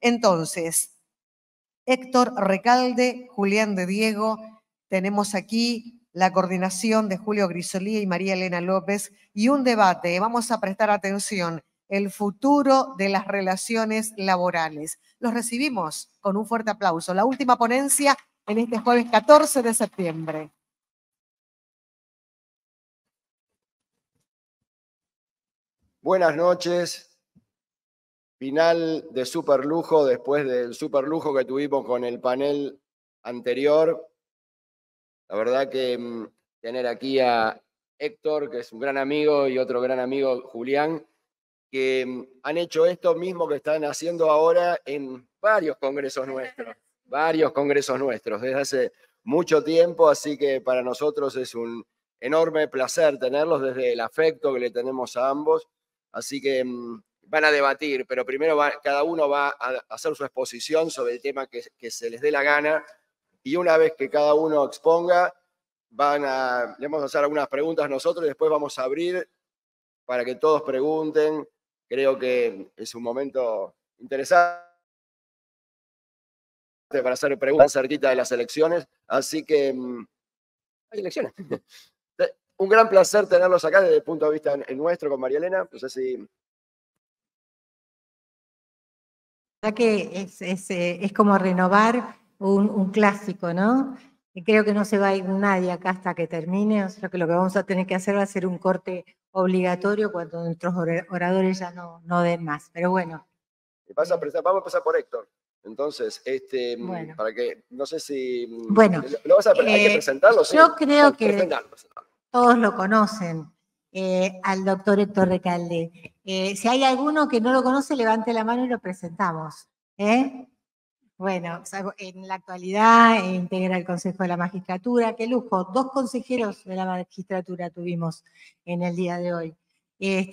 Entonces, Héctor Recalde, Julián de Diego, tenemos aquí la coordinación de Julio Grisolía y María Elena López y un debate. Vamos a prestar atención, el futuro de las relaciones laborales. Los recibimos con un fuerte aplauso. La última ponencia en este jueves 14 de septiembre. Buenas noches. Final de superlujo después del superlujo que tuvimos con el panel anterior. La verdad que tener aquí a Héctor, que es un gran amigo, y otro gran amigo, Julián, que han hecho esto mismo que están haciendo ahora en varios congresos nuestros, desde hace mucho tiempo, así que para nosotros es un enorme placer tenerlos desde el afecto que le tenemos a ambos, así que van a debatir, pero primero cada uno va a hacer su exposición sobre el tema que se les dé la gana, y una vez que cada uno exponga, le vamos a hacer algunas preguntas nosotros y después vamos a abrir para que todos pregunten. Creo que es un momento interesante para hacer preguntas cerquita de las elecciones, así que hay elecciones. Un gran placer tenerlos acá desde el punto de vista nuestro con María Elena. No sé si... La que es como renovar un clásico, ¿no? Y creo que no se va a ir nadie acá hasta que termine, o sea que lo que vamos a tener que hacer va a ser un corte obligatorio cuando nuestros oradores ya no den más, pero bueno. Vamos a empezar por Héctor. Entonces, bueno. para que, no sé si... Bueno, hay que presentarlo, ¿sí? Yo creo que todos lo conocen, al doctor Héctor Recalde. Si hay alguno que no lo conoce, levante la mano y lo presentamos. Bueno, en la actualidad integra el Consejo de la Magistratura. Qué lujo, 2 consejeros de la magistratura tuvimos en el día de hoy.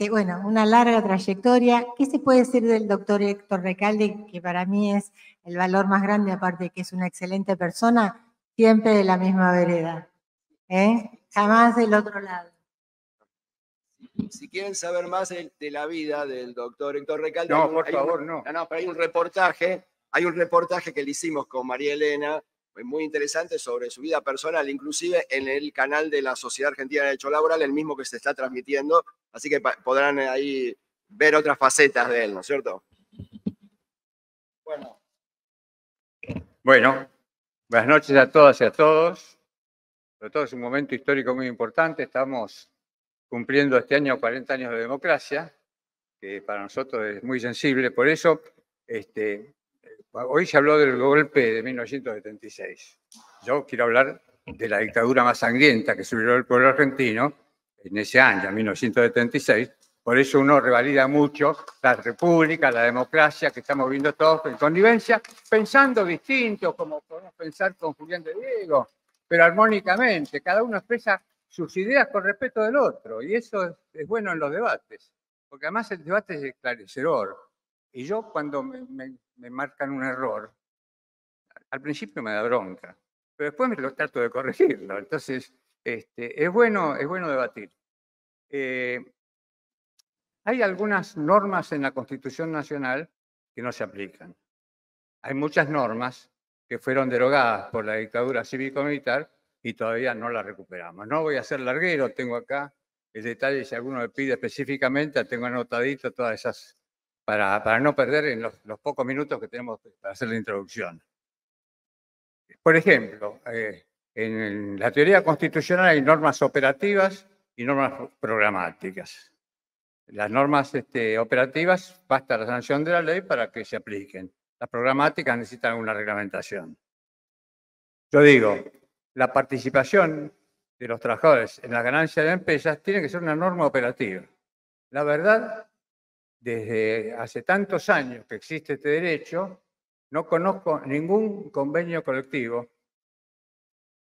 Bueno, una larga trayectoria. ¿Qué se puede decir del doctor Héctor Recalde? Que para mí es el valor más grande, aparte de que es una excelente persona, siempre de la misma vereda. Jamás del otro lado. Si quieren saber más de la vida del doctor Héctor Recalde, no, por favor, no. No, pero hay un reportaje que le hicimos con María Elena, muy interesante, sobre su vida personal, inclusive en el canal de la Sociedad Argentina de Derecho Laboral, el mismo que se está transmitiendo, así que podrán ahí ver otras facetas de él, ¿no es cierto? Bueno, buenas noches a todas y a todos. Sobre todo es un momento histórico muy importante. Estamos cumpliendo este año 40 años de democracia, que para nosotros es muy sensible. Por eso, hoy se habló del golpe de 1976. Yo quiero hablar de la dictadura más sangrienta que sufrió el pueblo argentino en ese año, 1976. Por eso uno revalida mucho la república, la democracia que estamos viendo todos en connivencia, pensando distinto, como podemos pensar con Julián de Diego, pero armónicamente. Cada uno expresa sus ideas con respeto del otro, y eso es bueno en los debates, porque además el debate es esclarecedor. Y yo, cuando me marcan un error, al principio me da bronca, pero después me lo trato de corregirlo. Entonces, es bueno debatir. Hay algunas normas en la Constitución Nacional que no se aplican. Hay muchas normas que fueron derogadas por la dictadura cívico-militar y todavía no las recuperamos. No voy a ser larguero, tengo acá el detalle, si alguno me pide específicamente, tengo anotadito todas esas, para no perder en los pocos minutos que tenemos para hacer la introducción. Por ejemplo, en la teoría constitucional hay normas operativas y normas programáticas. Las normas operativas, basta la sanción de la ley para que se apliquen. Las programáticas necesitan una reglamentación. Yo digo, la participación de los trabajadores en la ganancia de empresas tiene que ser una norma operativa. La verdad, desde hace tantos años que existe este derecho, no conozco ningún convenio colectivo,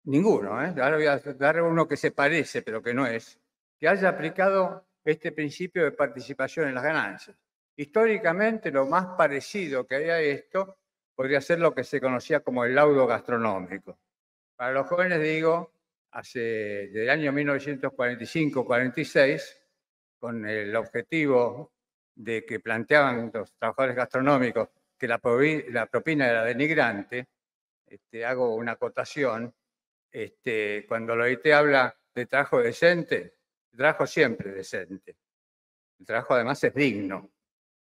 ninguno, ahora voy a dar uno que se parece, pero que no es, que haya aplicado este principio de participación en las ganancias. Históricamente, lo más parecido que hay a esto podría ser lo que se conocía como el laudo gastronómico. Para los jóvenes digo, desde el año 1945-46, con el objetivo de que planteaban los trabajadores gastronómicos que la propina era denigrante, hago una acotación. Cuando la OIT habla de trabajo decente, el trabajo siempre es decente. El trabajo además es digno.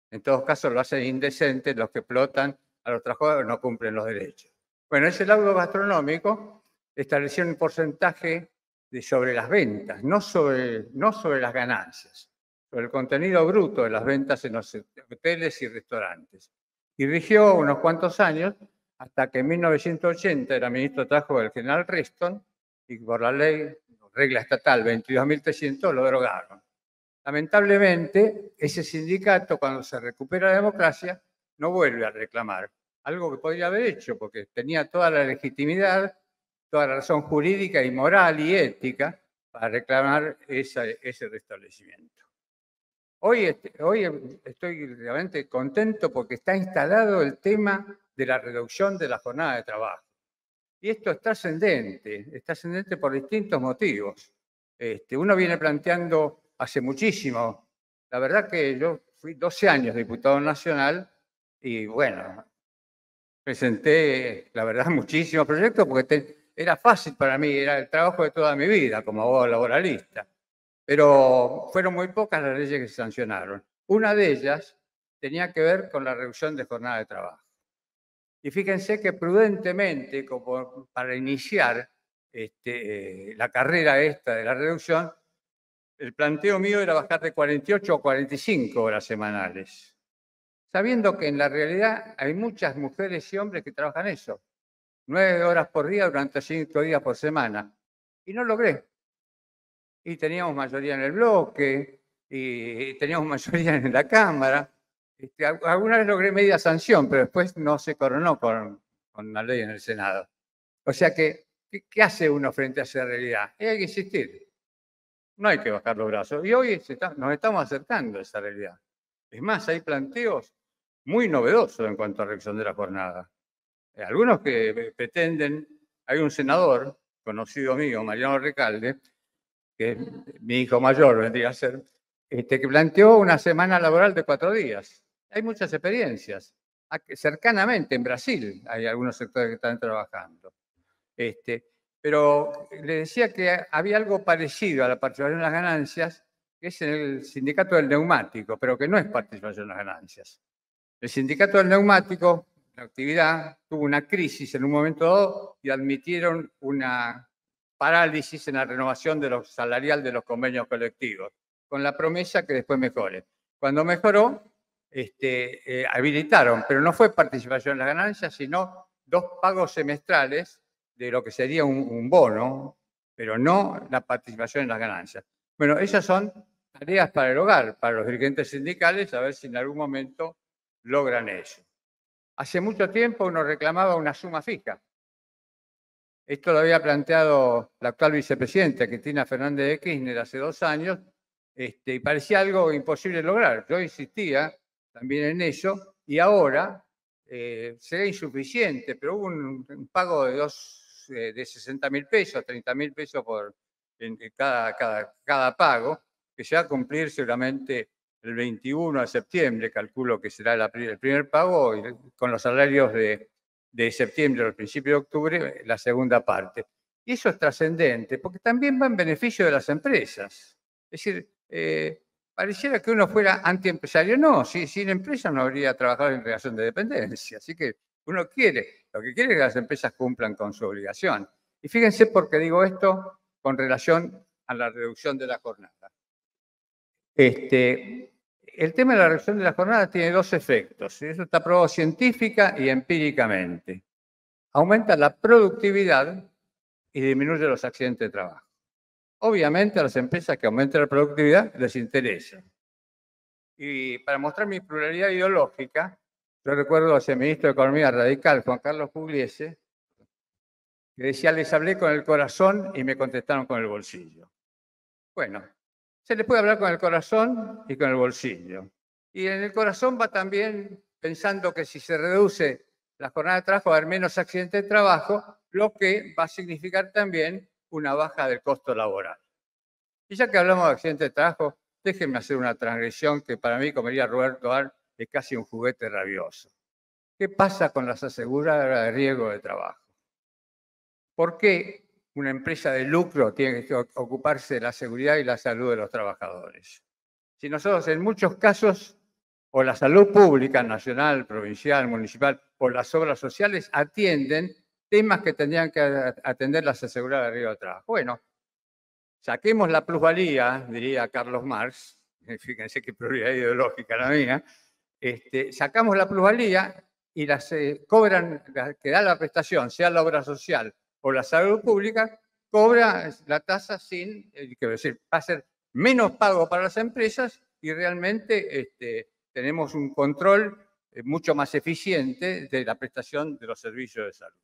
En todos casos lo hacen indecente los que explotan a los trabajadores, no cumplen los derechos. Bueno, ese laudo gastronómico estableció un porcentaje sobre las ventas, no sobre las ganancias, sobre el contenido bruto de las ventas en los hoteles y restaurantes. Y rigió unos cuantos años hasta que en 1980 era ministro de Trabajo el general Reston y por la ley, regla estatal 22.300, lo derogaron. Lamentablemente, ese sindicato, cuando se recupera la democracia, no vuelve a reclamar. Algo que podría haber hecho, porque tenía toda la legitimidad, toda la razón jurídica y moral y ética para reclamar ese restablecimiento. Hoy estoy realmente contento porque está instalado el tema de la reducción de la jornada de trabajo. Y esto es trascendente por distintos motivos. Uno viene planteando hace muchísimo. La verdad que yo fui 12 años diputado nacional y bueno, presenté, la verdad, muchísimos proyectos porque era fácil para mí, era el trabajo de toda mi vida como abogado laboralista. Pero fueron muy pocas las leyes que se sancionaron. Una de ellas tenía que ver con la reducción de jornada de trabajo. Y fíjense que prudentemente, como para iniciar la carrera esta de la reducción, el planteo mío era bajar de 48 a 45 horas semanales, sabiendo que en la realidad hay muchas mujeres y hombres que trabajan eso, 9 horas por día durante 5 días por semana. Y no logré. Y teníamos mayoría en el bloque, y teníamos mayoría en la Cámara. Alguna vez logré media sanción, pero después no se coronó con la ley en el Senado. O sea que, ¿qué hace uno frente a esa realidad? Hay que insistir. No hay que bajar los brazos. Y hoy nos estamos acercando a esa realidad. Es más, hay planteos muy novedosos en cuanto a reducción de la jornada. Algunos que pretenden, hay un senador conocido mío, Mariano Recalde, que es mi hijo mayor, vendría a ser, que planteó una semana laboral de 4 días. Hay muchas experiencias. Cercanamente en Brasil hay algunos sectores que están trabajando. Pero le decía que había algo parecido a la participación en las ganancias, que es en el sindicato del neumático, pero que no es participación en las ganancias. El sindicato del neumático, la actividad, tuvo una crisis en un momento dado y admitieron una parálisis en la renovación de los salarial de los convenios colectivos, con la promesa que después mejore. Cuando mejoró, habilitaron, pero no fue participación en las ganancias, sino 2 pagos semestrales de lo que sería un bono, pero no la participación en las ganancias. Bueno, esas son tareas para el hogar, para los dirigentes sindicales, a ver si en algún momento logran eso. Hace mucho tiempo uno reclamaba una suma fija. Esto lo había planteado la actual vicepresidenta, Cristina Fernández de Kirchner, hace 2 años, y parecía algo imposible de lograr. Yo insistía también en eso, y ahora será insuficiente, pero hubo un pago de 60.000 pesos, 30.000 pesos en cada pago, que se va a cumplir seguramente el 21 de septiembre, calculo que será el primer pago, y con los salarios de septiembre o el principio de octubre, la segunda parte. Y eso es trascendente, porque también va en beneficio de las empresas. Es decir, pareciera que uno fuera antiempresario. No, sin empresa no habría trabajadores en relación de dependencia. Así que uno lo que quiere es que las empresas cumplan con su obligación. Y fíjense por qué digo esto con relación a la reducción de la jornada. El tema de la reducción de la jornada tiene 2 efectos. Eso está probado científica y empíricamente. Aumenta la productividad y disminuye los accidentes de trabajo. Obviamente a las empresas que aumenten la productividad les interesa. Y para mostrar mi pluralidad ideológica, yo recuerdo a ese ministro de Economía radical, Juan Carlos Pugliese, que decía: les hablé con el corazón y me contestaron con el bolsillo. Bueno, se le puede hablar con el corazón y con el bolsillo. Y en el corazón va también pensando que si se reduce la jornada de trabajo va a haber menos accidentes de trabajo, lo que va a significar también una baja del costo laboral. Y ya que hablamos de accidentes de trabajo, déjenme hacer una transgresión que para mí, como diría Roberto Ar, es casi un juguete rabioso. ¿Qué pasa con las aseguradoras de riesgo de trabajo? ¿Por qué una empresa de lucro tiene que ocuparse de la seguridad y la salud de los trabajadores? Si nosotros en muchos casos, o la salud pública, nacional, provincial, municipal, o las obras sociales atienden temas que tendrían que atender las aseguradoras de riesgo de trabajo. Bueno, saquemos la plusvalía, diría Carlos Marx, fíjense qué prioridad ideológica la mía, sacamos la plusvalía y las cobran, que da la prestación, sea la obra social o la salud pública, cobra la tasa sin, quiero decir, va a ser menos pago para las empresas y realmente tenemos un control mucho más eficiente de la prestación de los servicios de salud.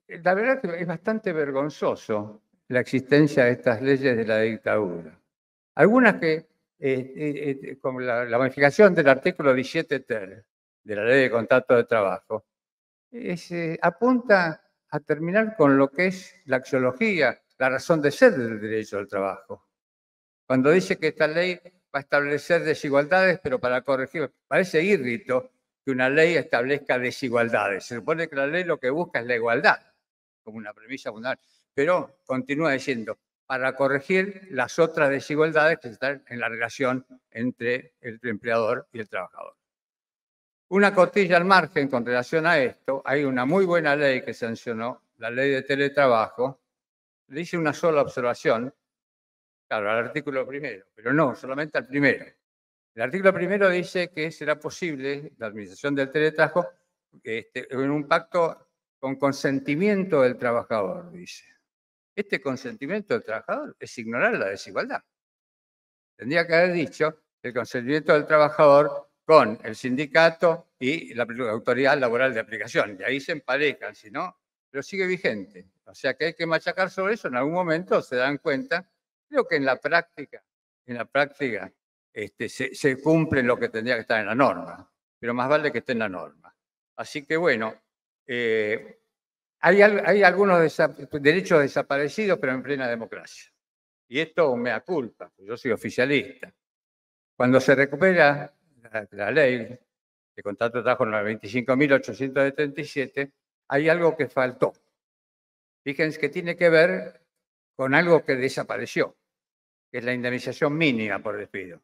La verdad que es bastante vergonzoso la existencia de estas leyes de la dictadura. Algunas que, como la modificación del artículo 17 ter de la Ley de Contrato de Trabajo, apunta a terminar con lo que es la axiología, la razón de ser del derecho al trabajo. Cuando dice que esta ley va a establecer desigualdades, pero para corregir, parece írrito que una ley establezca desigualdades. Se supone que la ley lo que busca es la igualdad, como una premisa fundamental, pero continúa diciendo, para corregir las otras desigualdades que están en la relación entre el empleador y el trabajador. Una cotilla al margen con relación a esto, hay una muy buena ley que sancionó, la ley de teletrabajo, le hice una sola observación, claro, al artículo primero, pero no, solamente al primero. El artículo primero dice que será posible la administración del teletrabajo en un pacto con consentimiento del trabajador, dice. Este consentimiento del trabajador es ignorar la desigualdad. Tendría que haber dicho el consentimiento del trabajador con el sindicato y la autoridad laboral de aplicación. Y ahí se emparejan, si no, pero sigue vigente. O sea que hay que machacar sobre eso. En algún momento se dan cuenta. Creo que en la práctica se cumple lo que tendría que estar en la norma. Pero más vale que esté en la norma. Así que bueno, hay algunos derechos desaparecidos, pero en plena democracia. Y esto mea culpa, yo soy oficialista. Cuando se recupera la ley de contrato de trabajo, la 25.877, hay algo que faltó. Fíjense que tiene que ver con algo que desapareció, que es la indemnización mínima por despido.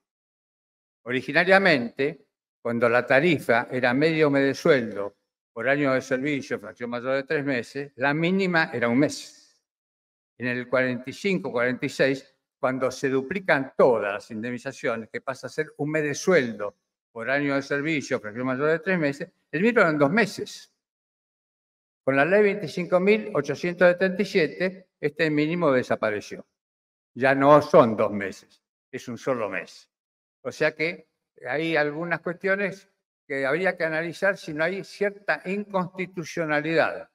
Originariamente, cuando la tarifa era medio mes de sueldo por año de servicio, fracción mayor de 3 meses, la mínima era 1 mes. En el 45-46, cuando se duplican todas las indemnizaciones, que pasa a ser 1 mes de sueldo por año de servicio, fracción mayor de 3 meses, el mínimo eran 2 meses. Con la ley 25.877, este mínimo desapareció. Ya no son 2 meses, es un solo mes. O sea que hay algunas cuestiones que habría que analizar si no hay cierta inconstitucionalidad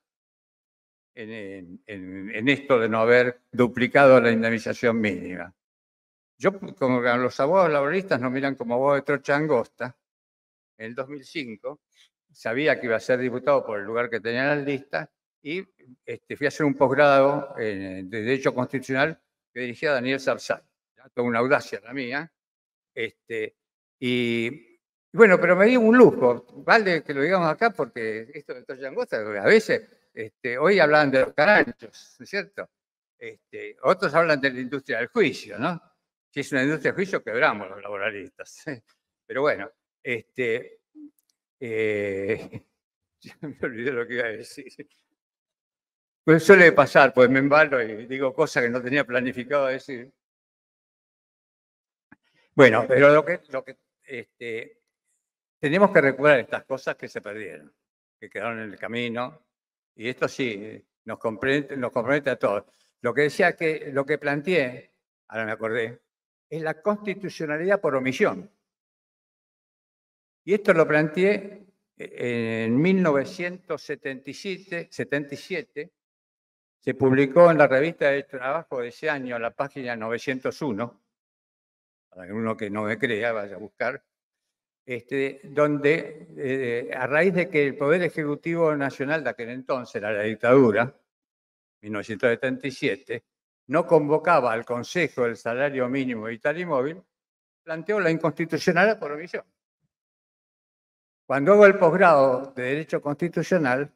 en esto de no haber duplicado la indemnización mínima. Yo, como los abogados laboralistas nos miran como abogados de trocha angosta, en el 2005 sabía que iba a ser diputado por el lugar que tenía en las listas y fui a hacer un posgrado de Derecho Constitucional que dirigía Daniel Zarzal. Toda una audacia la mía. Y bueno, pero me dio un lujo, vale que lo digamos acá porque esto de trocha angosta, a veces, hoy hablan de los caranchos, ¿no es cierto? Otros hablan de la industria del juicio, ¿no? Si es una industria del juicio, quebramos los laboralistas. Pero bueno, ya me olvidé lo que iba a decir. Pues suele pasar, pues me embalo y digo cosas que no tenía planificado decir. Bueno, pero lo que tenemos que recuperar estas cosas que se perdieron, que quedaron en el camino, y esto sí nos compromete a todos. Lo que decía que lo que planteé, ahora me acordé, es la constitucionalidad por omisión. Y esto lo planteé en 1977, se publicó en la revista de trabajo de ese año, la página 901, para uno que no me crea, vaya a buscar, donde a raíz de que el Poder Ejecutivo Nacional de aquel entonces, era la dictadura, 1977, no convocaba al Consejo del Salario Mínimo Vital y Móvil, planteó la inconstitucionalidad por omisión. Cuando hago el posgrado de Derecho Constitucional,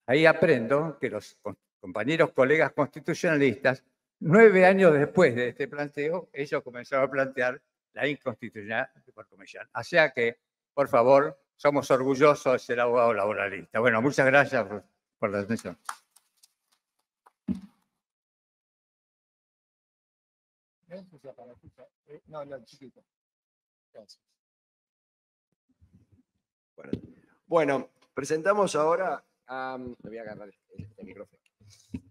ahí aprendo que los compañeros, colegas constitucionalistas, 9 años después de este planteo, ellos comenzaron a plantear la inconstitucionalidad por comisión. O sea que, por favor, somos orgullosos de ser abogado laboralista. Bueno, muchas gracias por la atención. Bueno, presentamos ahora a... Me voy a agarrar este micrófono.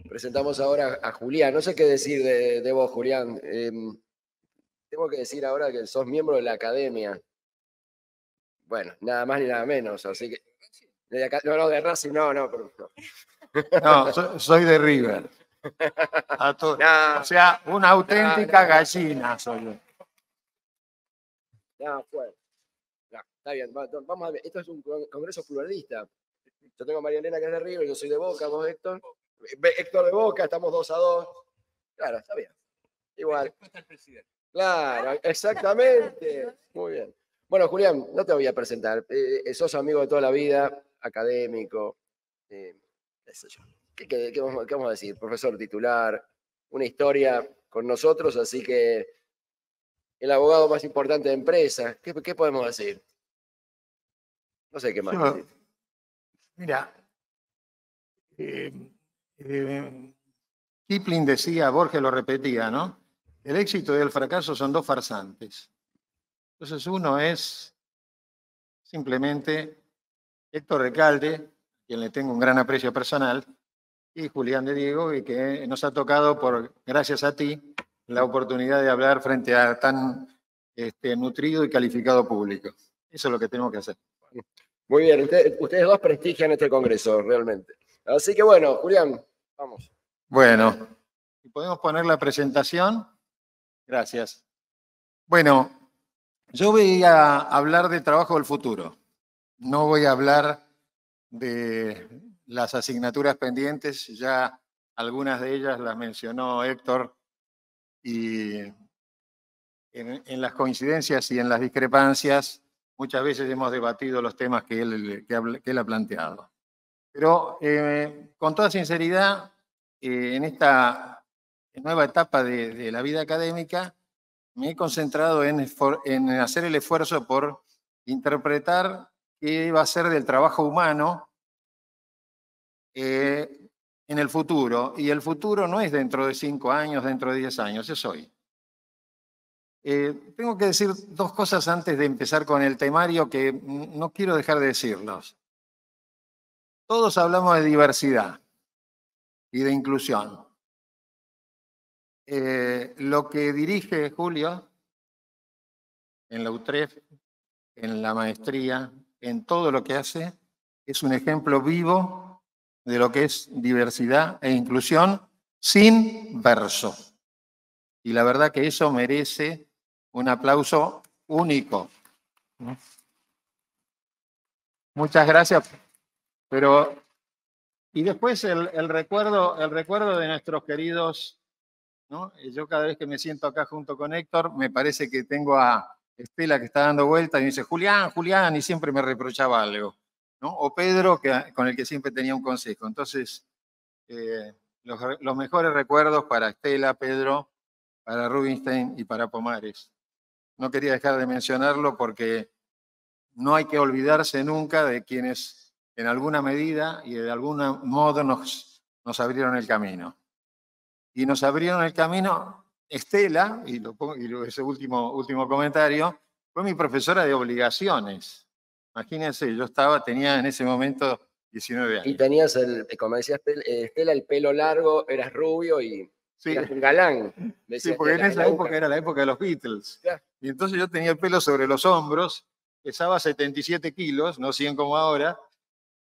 Presentamos ahora a Julián. No sé qué decir de vos, Julián. Tengo que decir ahora que sos miembro de la academia. Bueno, nada más ni nada menos. Así que... No, de Racing, no. No, soy de River. No, o sea, una auténtica gallina soy yo. No, bueno. No, está bien, vamos a ver. Esto es un congreso pluralista. Yo tengo a María Elena que es de River, yo soy de Boca, vos Héctor. Héctor de Boca, estamos 2-2. Claro, está bien. Igual. Claro, exactamente. Muy bien. Bueno, Julián, no te voy a presentar. Sos amigo de toda la vida, académico. Qué sé yo. ¿Qué vamos a decir? Profesor titular, una historia con nosotros, así que el abogado más importante de empresa. ¿Qué podemos decir? No sé qué más decir. Mira, Kipling decía, Borges lo repetía, ¿no? El éxito y el fracaso son dos farsantes. Entonces uno es simplemente Héctor Recalde, a quien le tengo un gran aprecio personal, y Julián de Diego, y que nos ha tocado, gracias a ti, la oportunidad de hablar frente a tan nutrido y calificado público. Eso es lo que tenemos que hacer. Muy bien, ustedes dos prestigian este congreso, realmente. Así que bueno, Julián, vamos. Bueno, ¿podemos poner la presentación? Gracias. Bueno, yo voy a hablar de trabajo del futuro. No voy a hablar de las asignaturas pendientes, ya algunas de ellas las mencionó Héctor, y en las coincidencias y en las discrepancias muchas veces hemos debatido los temas que él ha planteado. Pero con toda sinceridad, en esta nueva etapa de la vida académica, me he concentrado en hacer el esfuerzo por interpretar qué va a ser del trabajo humano en el futuro. Y el futuro no es dentro de 5 años, dentro de 10 años, es hoy. Tengo que decir dos cosas antes de empezar con el temario que no quiero dejar de decirlos. Todos hablamos de diversidad y de inclusión. Lo que dirige Julio en la UTREF, en la maestría, en todo lo que hace, es un ejemplo vivo de lo que es diversidad e inclusión sin verso. Y la verdad que eso merece un aplauso único. Muchas gracias. Y después el recuerdo de nuestros queridos, ¿no? Yo cada vez que me siento acá junto con Héctor, me parece que tengo a Estela que está dando vuelta y me dice, Julián, Julián, y siempre me reprochaba algo, ¿no? O Pedro, con el que siempre tenía un consejo. Entonces, los mejores recuerdos para Estela, Pedro, para Rubinstein y para Pomares. No quería dejar de mencionarlo porque no hay que olvidarse nunca de quienes en alguna medida y de algún modo nos abrieron el camino. Y nos abrieron el camino Estela, ese último comentario, fue mi profesora de obligaciones. Imagínense, tenía en ese momento 19 años. Y tenías, como decías Estela, el pelo largo, eras rubio y sí. Eras un galán. Sí, porque en esa época era la época de los Beatles. Yeah. Y entonces yo tenía el pelo sobre los hombros, pesaba 77 kilos, no 100 como ahora,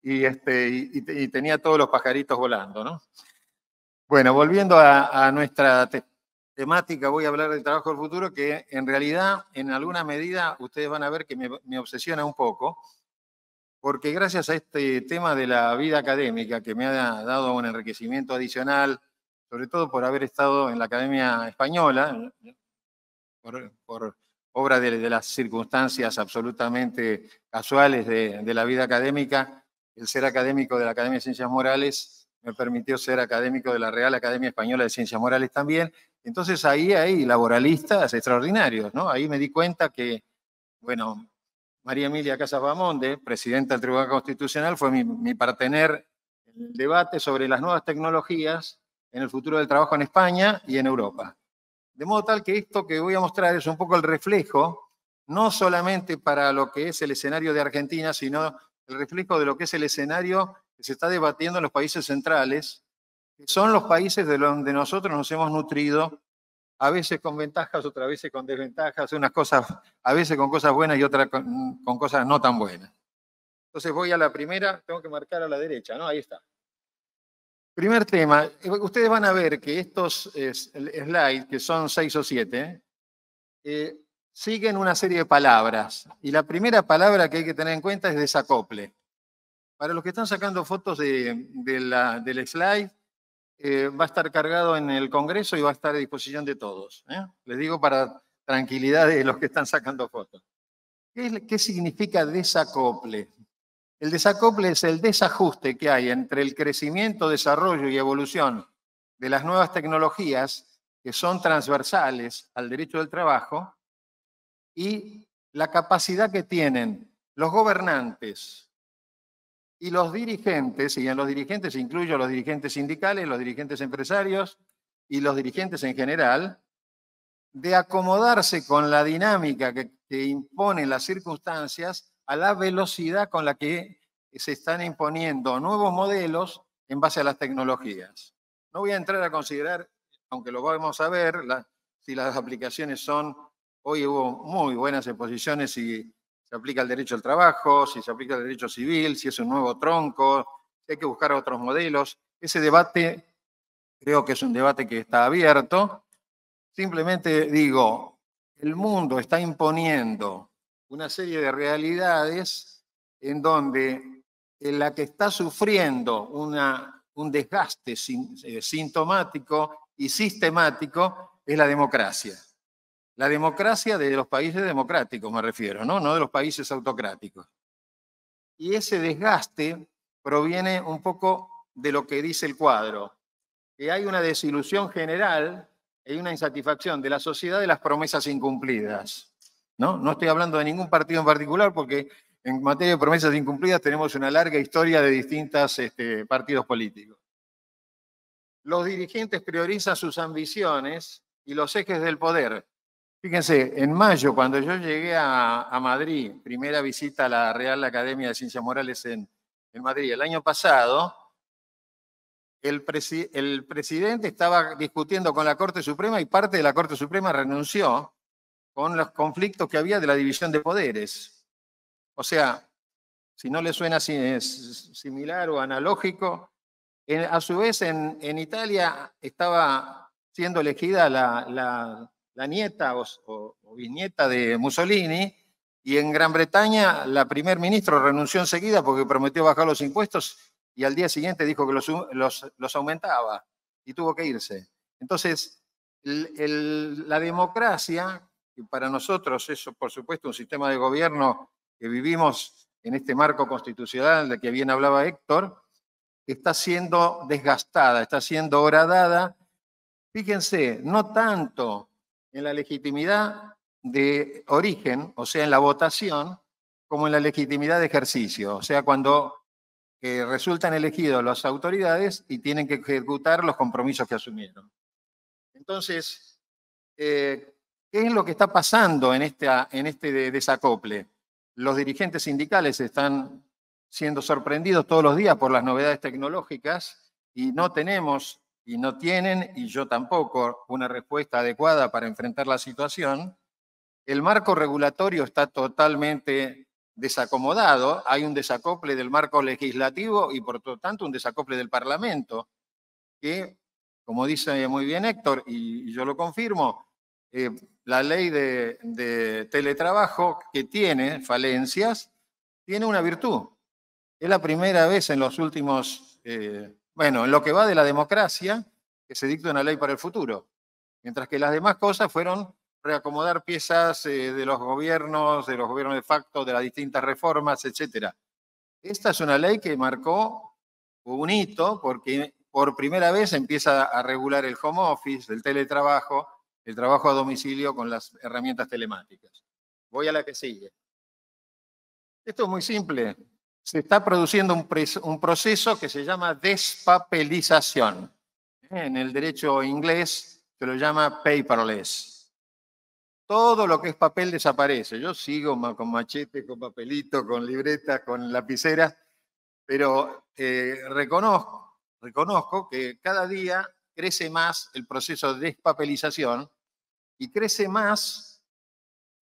y tenía todos los pajaritos volando, ¿no? Bueno, volviendo a nuestra temática, voy a hablar del trabajo del futuro, que en realidad, en alguna medida, ustedes van a ver que me obsesiona un poco, porque gracias a este tema de la vida académica, que me ha dado un enriquecimiento adicional, sobre todo por haber estado en la Academia Española, por obra de las circunstancias absolutamente casuales de la vida académica. El ser académico de la Academia de Ciencias Morales me permitió ser académico de la Real Academia Española de Ciencias Morales también. Entonces ahí hay laboralistas extraordinarios, ¿no? Ahí me di cuenta que, bueno, María Emilia Casas Bamonde, presidenta del Tribunal Constitucional, fue mi partener en el debate sobre las nuevas tecnologías en el futuro del trabajo en España y en Europa. De modo tal que esto que voy a mostrar es un poco el reflejo, no solamente para lo que es el escenario de Argentina, sino el reflejo de lo que es el escenario que se está debatiendo en los países centrales, que son los países de donde nosotros nos hemos nutrido, a veces con ventajas, otras veces con desventajas, unas cosas, a veces con cosas buenas y otras con cosas no tan buenas. Entonces voy a la primera, tengo que marcar a la derecha, ¿no? Ahí está. Primer tema, ustedes van a ver que estos slides, que son 6 o 7, siguen una serie de palabras. Y la primera palabra que hay que tener en cuenta es desacople. Para los que están sacando fotos del slide, va a estar cargado en el Congreso y va a estar a disposición de todos. Les digo para tranquilidad de los que están sacando fotos. ¿Qué significa desacople? El desacople es el desajuste que hay entre el crecimiento, desarrollo y evolución de las nuevas tecnologías que son transversales al derecho del trabajo y la capacidad que tienen los gobernantes y los dirigentes, y en los dirigentes incluyo los dirigentes sindicales, los dirigentes empresarios y los dirigentes en general, de acomodarse con la dinámica que imponen las circunstancias a la velocidad con la que se están imponiendo nuevos modelos en base a las tecnologías. No voy a entrar a considerar, aunque lo vamos a ver, si las aplicaciones son, hoy hubo muy buenas exposiciones, si se aplica el derecho al trabajo, si se aplica el derecho civil, si es un nuevo tronco, si hay que buscar otros modelos. Ese debate creo que es un debate que está abierto. Simplemente digo, el mundo está imponiendo una serie de realidades en donde la que está sufriendo un desgaste sintomático y sistemático es la democracia. La democracia de los países democráticos, me refiero, no de los países autocráticos. Y ese desgaste proviene un poco de lo que dice el cuadro, que hay una desilusión general, hay una insatisfacción de la sociedad de las promesas incumplidas. No estoy hablando de ningún partido en particular porque en materia de promesas incumplidas tenemos una larga historia de distintos partidos políticos. Los dirigentes priorizan sus ambiciones y los ejes del poder. Fíjense, en mayo, cuando yo llegué a Madrid, primera visita a la Real Academia de Ciencias Morales en Madrid, el año pasado, el presidente estaba discutiendo con la Corte Suprema y parte de la Corte Suprema renunció con los conflictos que había de la división de poderes. O sea, si no le suena similar o analógico, a su vez en Italia estaba siendo elegida la nieta o bisnieta de Mussolini, y en Gran Bretaña la primer ministro renunció enseguida porque prometió bajar los impuestos y al día siguiente dijo que los aumentaba y tuvo que irse. Entonces, la democracia, que para nosotros es, por supuesto, un sistema de gobierno que vivimos en este marco constitucional del que bien hablaba Héctor, está siendo desgastada, está siendo horadada, fíjense, no tanto en la legitimidad de origen, o sea, en la votación, como en la legitimidad de ejercicio, o sea, cuando resultan elegidos las autoridades y tienen que ejecutar los compromisos que asumieron. Entonces, ¿qué es lo que está pasando en este desacople? Los dirigentes sindicales están siendo sorprendidos todos los días por las novedades tecnológicas y no tenemos, y no tienen, y yo tampoco, una respuesta adecuada para enfrentar la situación. El marco regulatorio está totalmente desacomodado, hay un desacople del marco legislativo y por lo tanto un desacople del Parlamento, que, como dice muy bien Héctor, y yo lo confirmo, la ley de teletrabajo, que tiene falencias, tiene una virtud. Es la primera vez en los últimos, en lo que va de la democracia, que se dicta una ley para el futuro, mientras que las demás cosas fueron reacomodar piezas de los gobiernos de facto, de las distintas reformas, etc. Esta es una ley que marcó un hito porque por primera vez empieza a regular el home office, el teletrabajo, el trabajo a domicilio con las herramientas telemáticas. Voy a la que sigue. Esto es muy simple. Se está produciendo un proceso que se llama despapelización. En el derecho inglés se lo llama paperless. Todo lo que es papel desaparece. Yo sigo con machete, con papelito, con libreta, con lapicera, pero reconozco que cada día crece más el proceso de despapelización y crece más,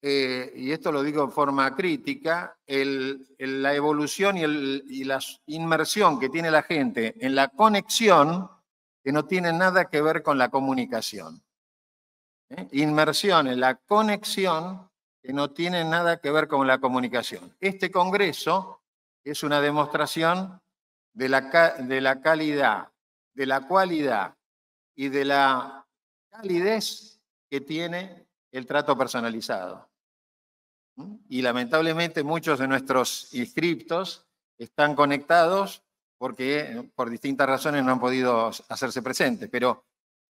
y esto lo digo en forma crítica, la evolución y la inmersión que tiene la gente en la conexión que no tiene nada que ver con la comunicación. Inmersión en la conexión que no tiene nada que ver con la comunicación. Este congreso es una demostración de la calidad, de la cualidad y de la calidez que tiene el trato personalizado. Y lamentablemente muchos de nuestros inscriptos están conectados porque por distintas razones no han podido hacerse presentes, pero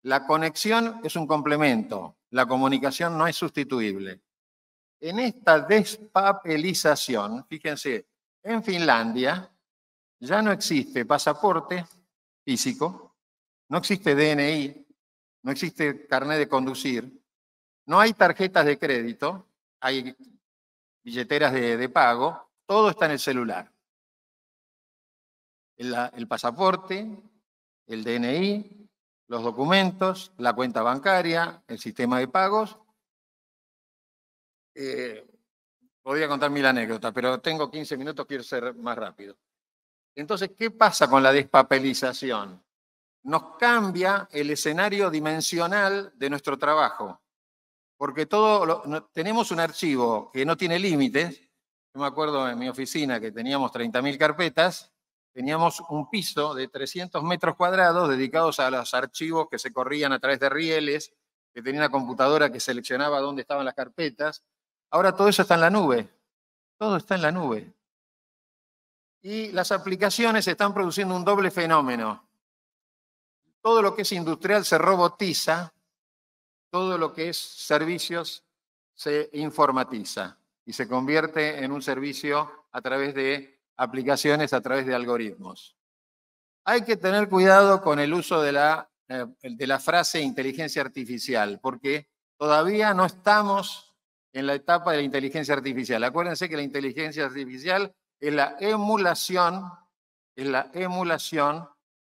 la conexión es un complemento, la comunicación no es sustituible. En esta despapelización, fíjense, en Finlandia ya no existe pasaporte físico, no existe DNI, no existe carnet de conducir, no hay tarjetas de crédito, hay billeteras de pago, todo está en el celular. El pasaporte, el DNI, los documentos, la cuenta bancaria, el sistema de pagos. Podría contar 1000 anécdotas, pero tengo 15 minutos, quiero ser más rápido. Entonces, ¿qué pasa con la despapelización? Nos cambia el escenario dimensional de nuestro trabajo, porque tenemos un archivo que no tiene límites. Yo me acuerdo en mi oficina que teníamos 30.000 carpetas, teníamos un piso de 300 metros cuadrados dedicados a los archivos que se corrían a través de rieles, que tenía una computadora que seleccionaba dónde estaban las carpetas. Ahora todo eso está en la nube, todo está en la nube. Y las aplicaciones están produciendo un doble fenómeno. Todo lo que es industrial se robotiza, todo lo que es servicios se informatiza y se convierte en un servicio a través de aplicaciones, a través de algoritmos. Hay que tener cuidado con el uso de la frase inteligencia artificial, porque todavía no estamos en la etapa de la inteligencia artificial. Acuérdense que la inteligencia artificial es la emulación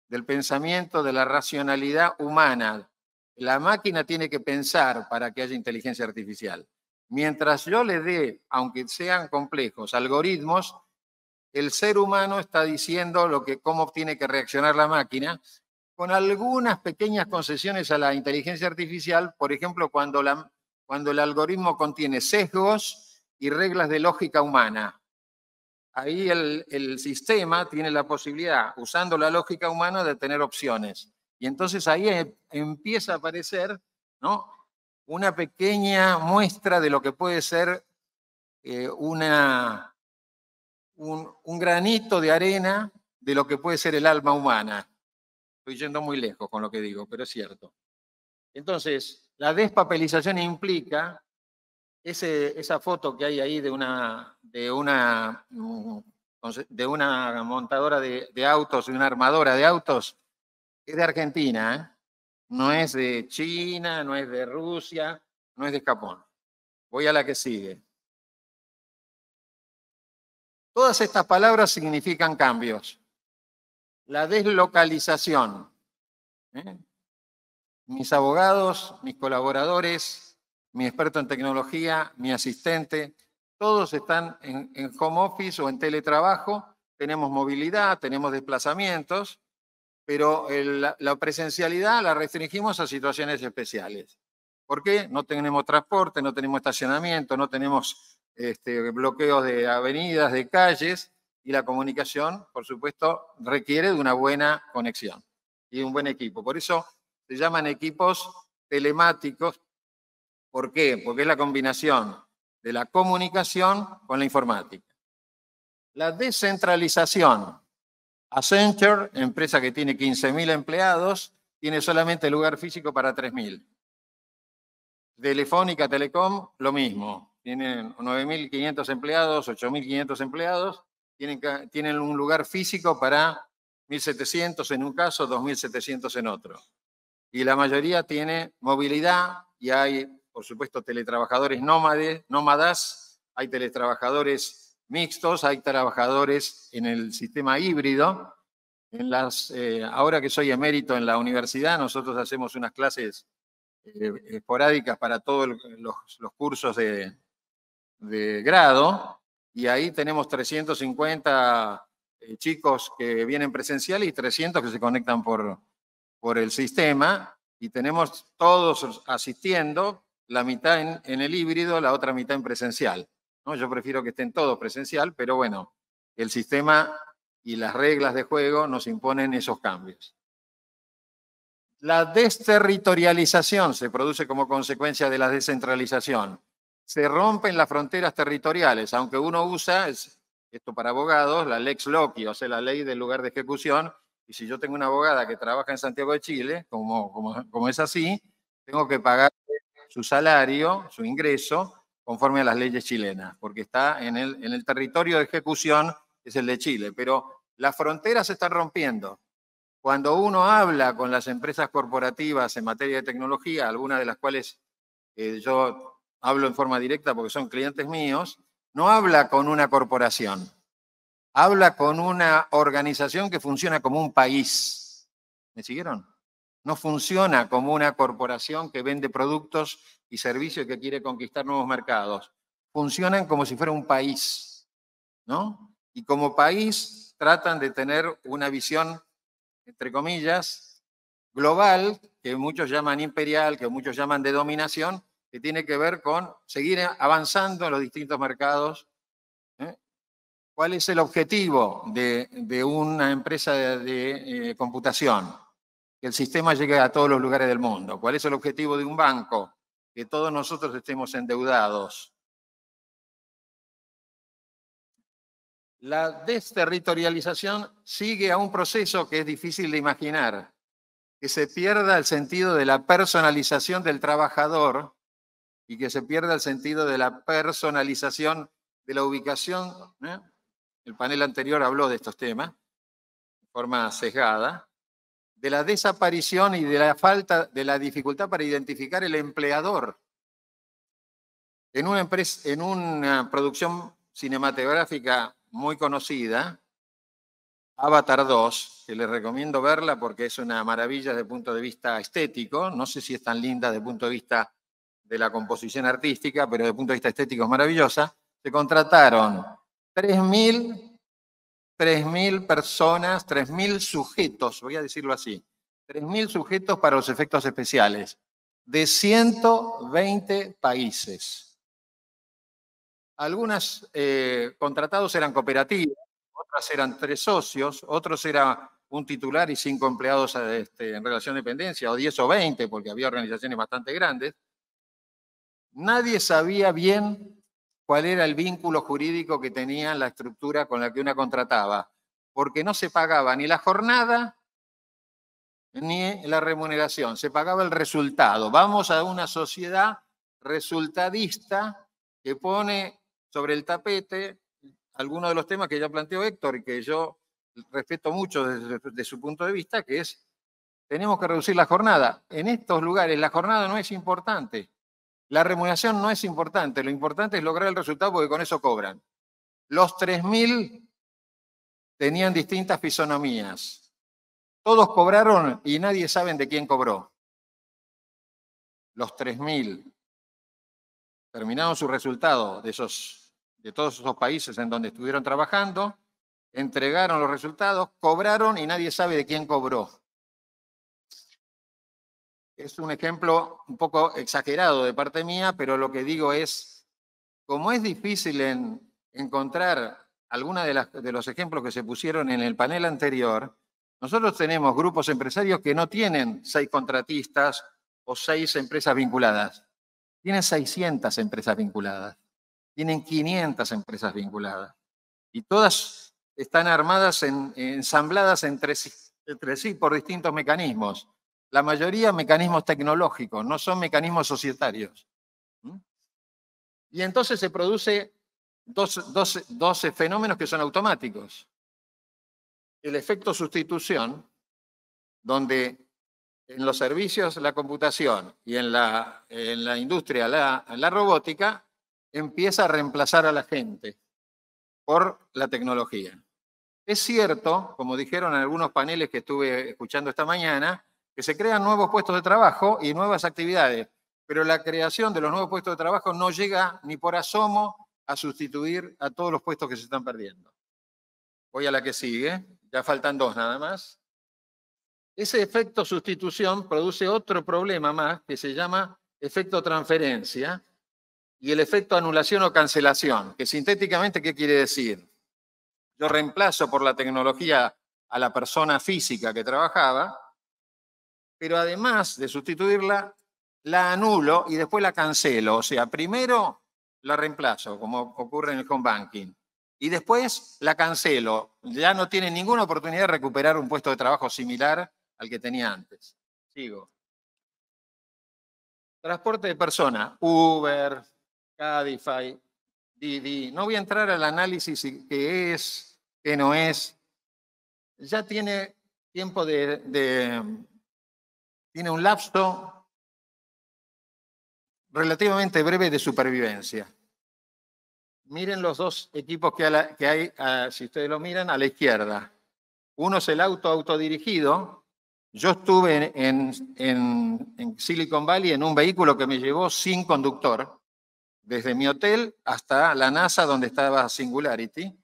del pensamiento, de la racionalidad humana. La máquina tiene que pensar para que haya inteligencia artificial. Mientras yo le dé, aunque sean complejos, algoritmos, el ser humano está diciendo cómo tiene que reaccionar la máquina, con algunas pequeñas concesiones a la inteligencia artificial, por ejemplo, cuando el algoritmo contiene sesgos y reglas de lógica humana. Ahí el sistema tiene la posibilidad, usando la lógica humana, de tener opciones. Y entonces ahí empieza a aparecer, ¿no?, una pequeña muestra de lo que puede ser un granito de arena de lo que puede ser el alma humana. Estoy yendo muy lejos con lo que digo, pero es cierto. Entonces, la despapelización implica esa foto que hay ahí de una montadora de autos, de una armadora de autos, es de Argentina, ¿eh? No es de China, no es de Rusia, no es de Japón. Voy a la que sigue. Todas estas palabras significan cambios. La deslocalización. Mis abogados, mis colaboradores, mi experto en tecnología, mi asistente, todos están en home office o en teletrabajo. Tenemos movilidad, tenemos desplazamientos, pero la presencialidad la restringimos a situaciones especiales. ¿Por qué? No tenemos transporte, no tenemos estacionamiento, no tenemos bloqueos de avenidas, de calles, y la comunicación, por supuesto, requiere de una buena conexión y un buen equipo. Por eso se llaman equipos telemáticos, ¿Por qué? Porque es la combinación de la comunicación con la informática. La descentralización. Accenture, empresa que tiene 15.000 empleados, tiene solamente lugar físico para 3.000. Telefónica, Telecom, lo mismo. Tienen 9.500 empleados, 8.500 empleados, tienen un lugar físico para 1.700 en un caso, 2.700 en otro. Y la mayoría tiene movilidad y hay, por supuesto, teletrabajadores nómadas, hay teletrabajadores mixtos, hay trabajadores en el sistema híbrido. Ahora que soy emérito en la universidad, nosotros hacemos unas clases esporádicas para todos los cursos de grado, y ahí tenemos 350 chicos que vienen presencial y 300 que se conectan por el sistema, y tenemos todos asistiendo, la mitad en el híbrido, la otra mitad en presencial, ¿no? Yo prefiero que estén todos presencial, pero bueno, el sistema y las reglas de juego nos imponen esos cambios. La desterritorialización se produce como consecuencia de la descentralización. Se rompen las fronteras territoriales, aunque uno usa, esto para abogados, la lex loci, o sea, la ley del lugar de ejecución, y si yo tengo una abogada que trabaja en Santiago de Chile, como es así, tengo que pagar su salario, su ingreso, conforme a las leyes chilenas, porque está en el territorio de ejecución, que es el de Chile. Pero las fronteras se están rompiendo. Cuando uno habla con las empresas corporativas en materia de tecnología, algunas de las cuales yo hablo en forma directa porque son clientes míos, no habla con una corporación, habla con una organización que funciona como un país. ¿Me siguieron? No funciona como una corporación que vende productos y servicios y que quiere conquistar nuevos mercados. Funcionan como si fuera un país, ¿no? Y como país tratan de tener una visión, entre comillas, global, que muchos llaman imperial, que muchos llaman de dominación, que tiene que ver con seguir avanzando en los distintos mercados. ¿Cuál es el objetivo de una empresa de computación? Que el sistema llegue a todos los lugares del mundo. ¿Cuál es el objetivo de un banco? Que todos nosotros estemos endeudados. La desterritorialización sigue a un proceso que es difícil de imaginar, que se pierda el sentido de la personalización del trabajador y que se pierda el sentido de la personalización de la ubicación. El panel anterior habló de estos temas de forma sesgada, de la desaparición y de la falta, de la dificultad para identificar el empleador. En una producción cinematográfica muy conocida, Avatar 2, que les recomiendo verla porque es una maravilla desde el punto de vista estético, no sé si es tan linda desde el punto de vista de la composición artística, pero desde el punto de vista estético es maravillosa, se contrataron 3.000 personas, 3.000 sujetos, voy a decirlo así, 3.000 sujetos para los efectos especiales, de 120 países. Algunas contratados eran cooperativas, otras eran 3 socios, otros era un titular y 5 empleados en relación de dependencia, o 10 o 20, porque había organizaciones bastante grandes. Nadie sabía bien cuál era el vínculo jurídico que tenía la estructura con la que una contrataba, porque no se pagaba ni la jornada ni la remuneración, se pagaba el resultado. Vamos a una sociedad resultadista que pone sobre el tapete algunos de los temas que ya planteó Héctor y que yo respeto mucho desde su punto de vista, que es, tenemos que reducir la jornada. En estos lugares la jornada no es importante. La remuneración no es importante, lo importante es lograr el resultado porque con eso cobran. Los 3.000 tenían distintas fisonomías. Todos cobraron y nadie sabe de quién cobró. Los 3.000 terminaron su resultado de todos esos países en donde estuvieron trabajando, entregaron los resultados, cobraron y nadie sabe de quién cobró. Es un ejemplo un poco exagerado de parte mía, pero lo que digo es, como es difícil encontrar algunos de los ejemplos que se pusieron en el panel anterior, nosotros tenemos grupos empresarios que no tienen 6 contratistas o 6 empresas vinculadas. tienen 600 empresas vinculadas, tienen 500 empresas vinculadas. Y todas están armadas, ensambladas entre sí por distintos mecanismos. La mayoría mecanismos tecnológicos, no son mecanismos societarios. Y entonces se produce dos fenómenos que son automáticos. El efecto sustitución, donde en los servicios la computación y en la industria la robótica empieza a reemplazar a la gente por la tecnología. Es cierto, como dijeron en algunos paneles que estuve escuchando esta mañana, que se crean nuevos puestos de trabajo y nuevas actividades, pero la creación de los nuevos puestos de trabajo no llega ni por asomo a sustituir a todos los puestos que se están perdiendo. Voy a la que sigue, ya faltan dos nada más. Ese efecto sustitución produce otro problema más que se llama efecto transferencia y el efecto anulación o cancelación, que sintéticamente, ¿qué quiere decir? Yo reemplazo por la tecnología a la persona física que trabajaba, pero además de sustituirla, la anulo y después la cancelo. O sea, primero la reemplazo, como ocurre en el home banking, y después la cancelo. Ya no tiene ninguna oportunidad de recuperar un puesto de trabajo similar al que tenía antes. Sigo. Transporte de personas, Uber, Cabify, Didi. No voy a entrar al análisis qué es, qué no es. Ya tiene tiempo tiene un lapso relativamente breve de supervivencia. Miren los dos equipos que hay, si ustedes lo miran, a la izquierda. Uno es el autodirigido. Yo estuve en Silicon Valley en un vehículo que me llevó sin conductor, desde mi hotel hasta la NASA donde estaba Singularity.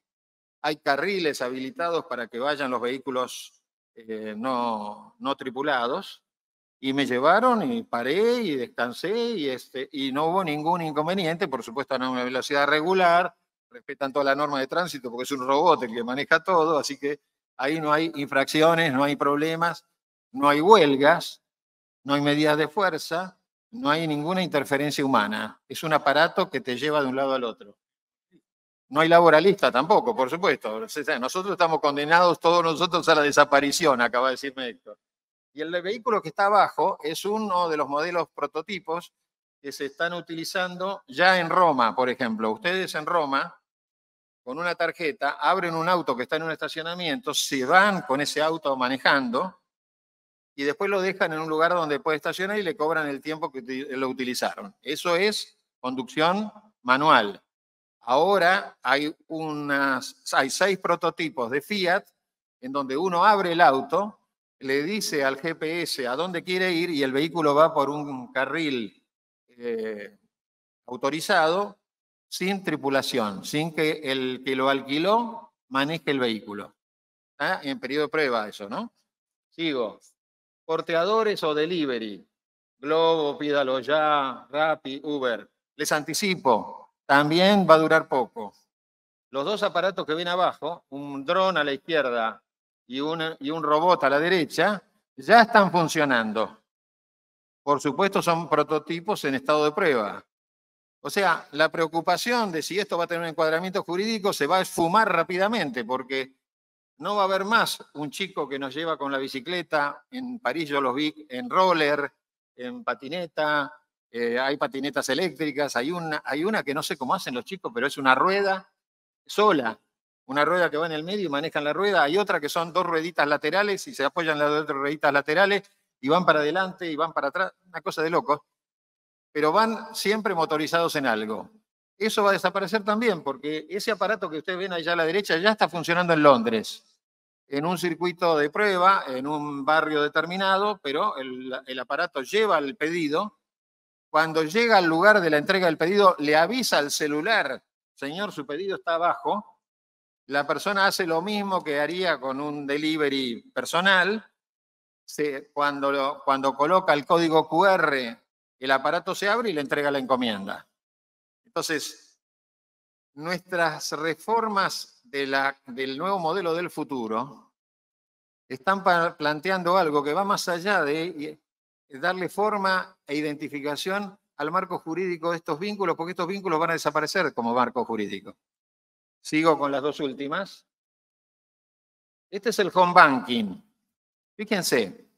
Hay carriles habilitados para que vayan los vehículos no tripulados. Y me llevaron y paré y descansé y no hubo ningún inconveniente. Por supuesto, a una velocidad regular, respetan toda la norma de tránsito porque es un robot el que maneja todo, así que ahí no hay infracciones, no hay problemas, no hay huelgas, no hay medidas de fuerza, no hay ninguna interferencia humana. Es un aparato que te lleva de un lado al otro. No hay laboralista tampoco, por supuesto. Nosotros estamos condenados, todos nosotros, a la desaparición, acaba de decirme Héctor. Y el vehículo que está abajo es uno de los modelos prototipos que se están utilizando ya en Roma, por ejemplo. Ustedes en Roma, con una tarjeta, abren un auto que está en un estacionamiento, se van con ese auto manejando y después lo dejan en un lugar donde puede estacionar y le cobran el tiempo que lo utilizaron. Eso es conducción manual. Ahora hay 6 prototipos de Fiat en donde uno abre el auto, le dice al GPS a dónde quiere ir y el vehículo va por un carril autorizado sin tripulación, sin que el que lo alquiló maneje el vehículo. ¿Está en periodo de prueba eso, no? Sigo. Porteadores o delivery. Globo, Pídalo Ya, Rappi, Uber. Les anticipo, también va a durar poco. Los dos aparatos que ven abajo, un dron a la izquierda y un robot a la derecha, ya están funcionando. Por supuesto, son prototipos en estado de prueba. O sea, la preocupación de si esto va a tener un encuadramiento jurídico se va a esfumar rápidamente, porque no va a haber más un chico que nos lleva con la bicicleta. En París yo los vi en roller, en patineta, hay patinetas eléctricas, hay una que no sé cómo hacen los chicos, pero es una rueda sola, una rueda que va en el medio y manejan la rueda. Hay otra que son 2 rueditas laterales y se apoyan las 2 rueditas laterales y van para adelante y van para atrás, una cosa de locos, pero van siempre motorizados en algo. Eso va a desaparecer también, porque ese aparato que ustedes ven allá a la derecha ya está funcionando en Londres, en un circuito de prueba, en un barrio determinado, pero el aparato lleva el pedido. Cuando llega al lugar de la entrega del pedido, le avisa al celular: señor, su pedido está abajo. La persona hace lo mismo que haría con un delivery personal. Cuando coloca el código QR, el aparato se abre y le entrega la encomienda. Entonces, nuestras reformas del nuevo modelo del futuro están planteando algo que va más allá de darle forma e identificación al marco jurídico de estos vínculos, porque estos vínculos van a desaparecer como marco jurídico. Sigo con las dos últimas. Este es el home banking. Fíjense,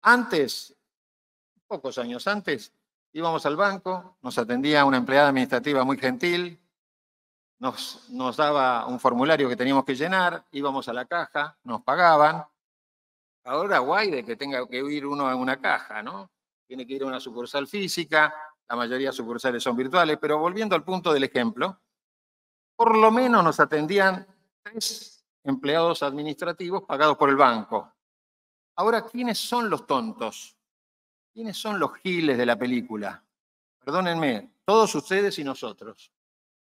antes, pocos años antes, íbamos al banco, nos atendía una empleada administrativa muy gentil, nos daba un formulario que teníamos que llenar, íbamos a la caja, nos pagaban. Ahora guay de que tenga que ir uno a una caja, ¿no? Tiene que ir a una sucursal física, la mayoría de sucursales son virtuales, pero volviendo al punto del ejemplo, por lo menos nos atendían 3 empleados administrativos pagados por el banco. Ahora, ¿quiénes son los tontos? ¿Quiénes son los giles de la película? Perdónenme, todos ustedes y nosotros.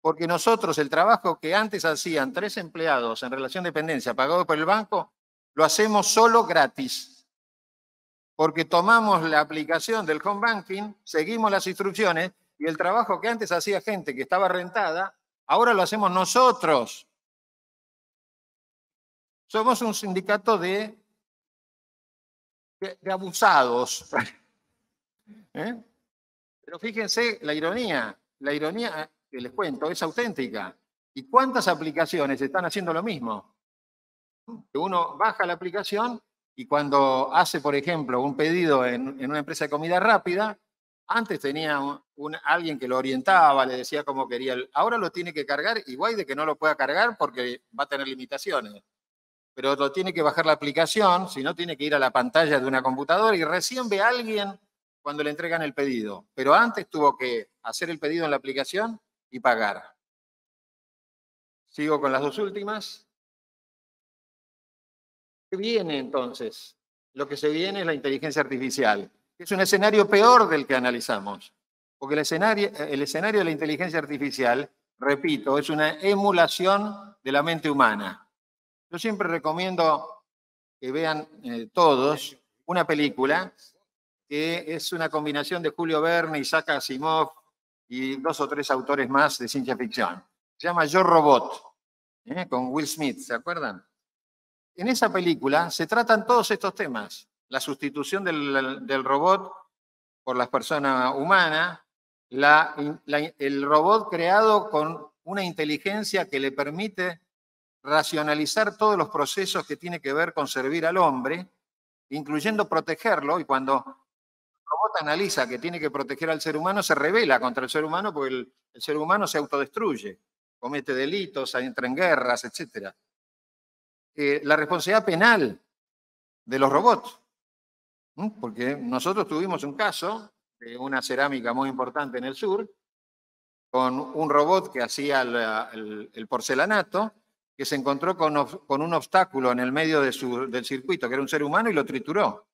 Porque nosotros el trabajo que antes hacían 3 empleados en relación de dependencia pagados por el banco, lo hacemos solo gratis. Porque tomamos la aplicación del home banking, seguimos las instrucciones y el trabajo que antes hacía gente que estaba rentada, ahora lo hacemos nosotros. Somos un sindicato de abusados. Pero fíjense la ironía que les cuento es auténtica. ¿Y cuántas aplicaciones están haciendo lo mismo? Que uno baja la aplicación y cuando hace, por ejemplo, un pedido en una empresa de comida rápida, antes tenía alguien que lo orientaba, le decía cómo quería. Ahora lo tiene que cargar, igual de que no lo pueda cargar porque va a tener limitaciones. Pero lo tiene que bajar la aplicación, si no tiene que ir a la pantalla de una computadora y recién ve a alguien cuando le entregan el pedido. Pero antes tuvo que hacer el pedido en la aplicación y pagar. Sigo con las dos últimas. ¿Qué viene entonces? Lo que se viene es la inteligencia artificial. Es un escenario peor del que analizamos. Porque el escenario de la inteligencia artificial, repito, es una emulación de la mente humana. Yo siempre recomiendo que vean todos una película que es una combinación de Julio Verne, Isaac Asimov y 2 o 3 autores más de ciencia ficción. Se llama Yo Robot, con Will Smith, ¿se acuerdan? En esa película se tratan todos estos temas. La sustitución del robot por las personas humanas, el robot creado con una inteligencia que le permite racionalizar todos los procesos que tiene que ver con servir al hombre, incluyendo protegerlo, y cuando el robot analiza que tiene que proteger al ser humano, se rebela contra el ser humano porque el ser humano se autodestruye, comete delitos, entra en guerras, etc. La responsabilidad penal de los robots, porque nosotros tuvimos un caso de una cerámica muy importante en el sur, con un robot que hacía el porcelanato, que se encontró con un obstáculo en el medio del circuito, que era un ser humano, y lo trituró.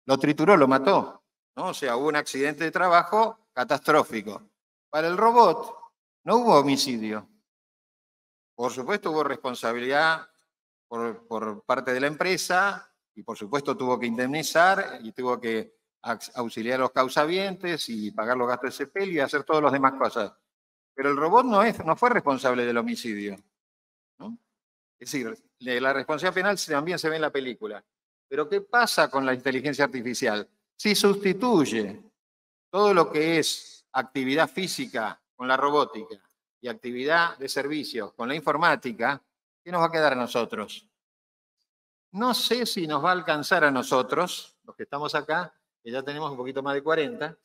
Lo trituró, lo mató, ¿no? O sea, hubo un accidente de trabajo catastrófico. Para el robot no hubo homicidio. Por supuesto hubo responsabilidad por parte de la empresa y por supuesto tuvo que indemnizar y tuvo que auxiliar a los causavientes y pagar los gastos de sepelio y hacer todas las demás cosas. Pero el robot no fue responsable del homicidio, ¿no? Es decir, la responsabilidad penal también se ve en la película. Pero ¿qué pasa con la inteligencia artificial? Si sustituye todo lo que es actividad física con la robótica y actividad de servicios con la informática, ¿qué nos va a quedar a nosotros? No sé si nos va a alcanzar a nosotros, los que estamos acá, que ya tenemos un poquito más de 40.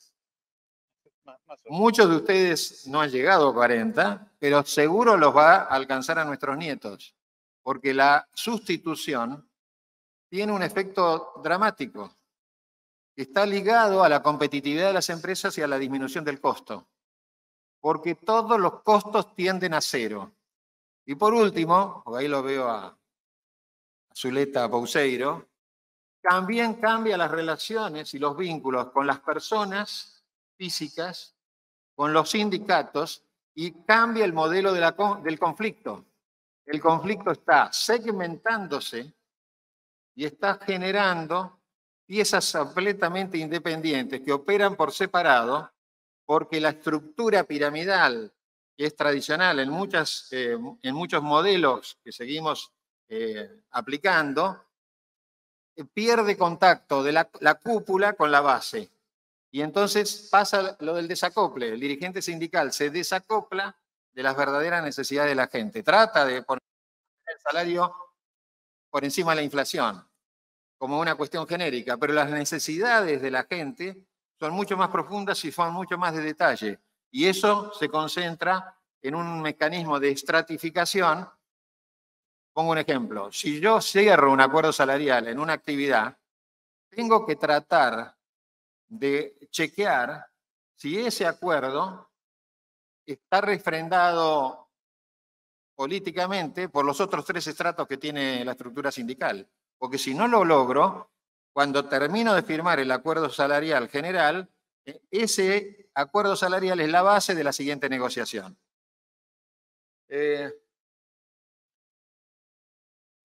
Muchos de ustedes no han llegado a 40, pero seguro los va a alcanzar a nuestros nietos, porque la sustitución tiene un efecto dramático. Está ligado a la competitividad de las empresas y a la disminución del costo, porque todos los costos tienden a cero. Y por último, porque ahí lo veo a Zuleta Pouseiro, también cambia las relaciones y los vínculos con las personas físicas, con los sindicatos, y cambia el modelo del conflicto. El conflicto está segmentándose y está generando piezas completamente independientes que operan por separado, porque la estructura piramidal, que es tradicional en muchos modelos que seguimos aplicando, pierde contacto de la cúpula con la base. Y entonces pasa lo del desacople. El dirigente sindical se desacopla de las verdaderas necesidades de la gente. Trata de poner el salario por encima de la inflación, como una cuestión genérica, pero las necesidades de la gente son mucho más profundas y son mucho más de detalle. Y eso se concentra en un mecanismo de estratificación. Pongo un ejemplo. Si yo cierro un acuerdo salarial en una actividad, tengo que tratar de chequear si ese acuerdo está refrendado políticamente por los otros 3 estratos que tiene la estructura sindical. Porque si no lo logro, cuando termino de firmar el acuerdo salarial general, ese acuerdo salarial es la base de la siguiente negociación.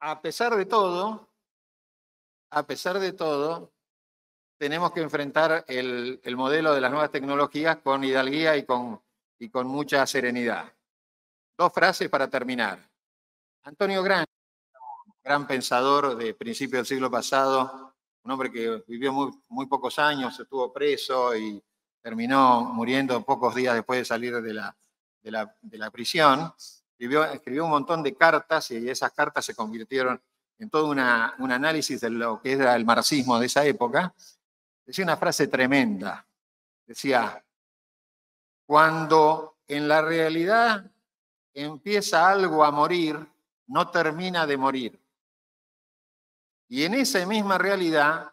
A pesar de todo, tenemos que enfrentar el modelo de las nuevas tecnologías con hidalguía y con mucha serenidad. 2 frases para terminar. Antonio Gramsci, gran pensador de principios del siglo pasado, un hombre que vivió muy pocos años, estuvo preso y terminó muriendo pocos días después de salir de la prisión. Escribió un montón de cartas y esas cartas se convirtieron en todo un análisis de lo que era el marxismo de esa época. Decía una frase tremenda. Decía, cuando en la realidad empieza algo a morir, no termina de morir. Y en esa misma realidad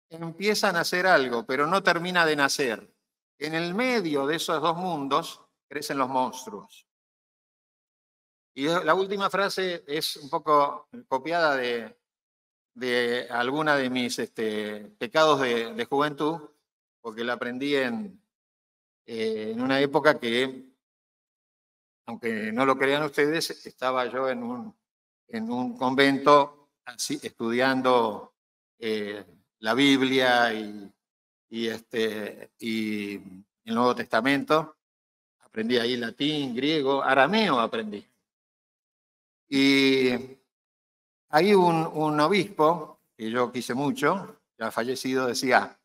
empieza a nacer algo, pero no termina de nacer. En el medio de esos 2 mundos crecen los monstruos. Y la última frase es un poco copiada de alguna de mis pecados de juventud, porque la aprendí en una época que, aunque no lo crean ustedes, estaba yo en un convento así, estudiando la Biblia y el Nuevo Testamento. Aprendí ahí latín, griego, arameo aprendí. Y hay un obispo, que yo quise mucho, ya fallecido, decía,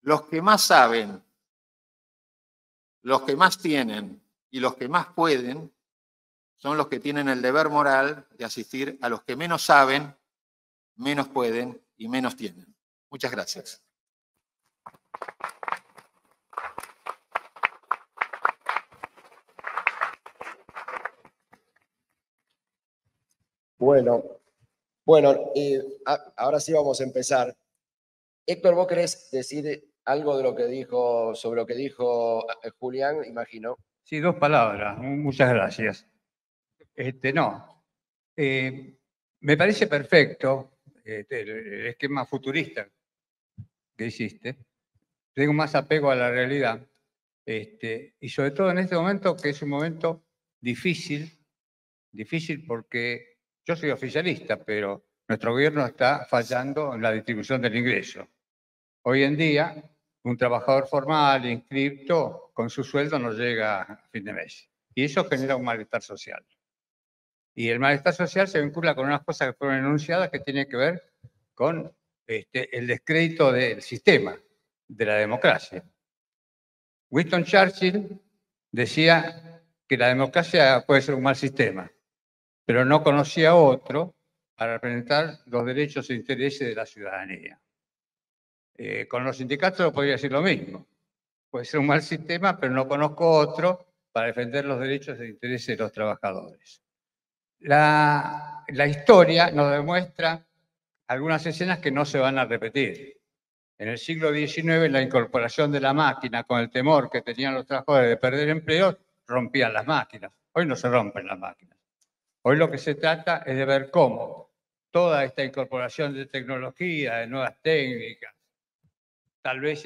los que más saben, los que más tienen y los que más pueden son los que tienen el deber moral de asistir a los que menos saben, menos pueden y menos tienen. Muchas gracias. Bueno, ahora sí vamos a empezar. Héctor, ¿vos querés decir algo de lo que dijo, sobre lo que dijo Julián, imagino? Sí, 2 palabras. Muchas gracias. Me parece perfecto el esquema futurista que hiciste. Tengo más apego a la realidad. Y sobre todo en este momento, que es un momento difícil porque yo soy oficialista, pero nuestro gobierno está fallando en la distribución del ingreso. Hoy en día, un trabajador formal, inscripto, con su sueldo no llega a fin de mes. Y eso genera un malestar social. Y el malestar social se vincula con unas cosas que fueron enunciadas que tienen que ver con el descrédito del sistema, de la democracia. Winston Churchill decía que la democracia puede ser un mal sistema, pero no conocía otro para representar los derechos e intereses de la ciudadanía. Con los sindicatos lo podría decir lo mismo. Puede ser un mal sistema, pero no conozco otro para defender los derechos e intereses de los trabajadores. La historia nos demuestra algunas escenas que no se van a repetir. En el siglo XIX, la incorporación de la máquina, con el temor que tenían los trabajadores de perder empleos, rompían las máquinas. Hoy no se rompen las máquinas. Hoy lo que se trata es de ver cómo toda esta incorporación de tecnología, de nuevas técnicas, tal vez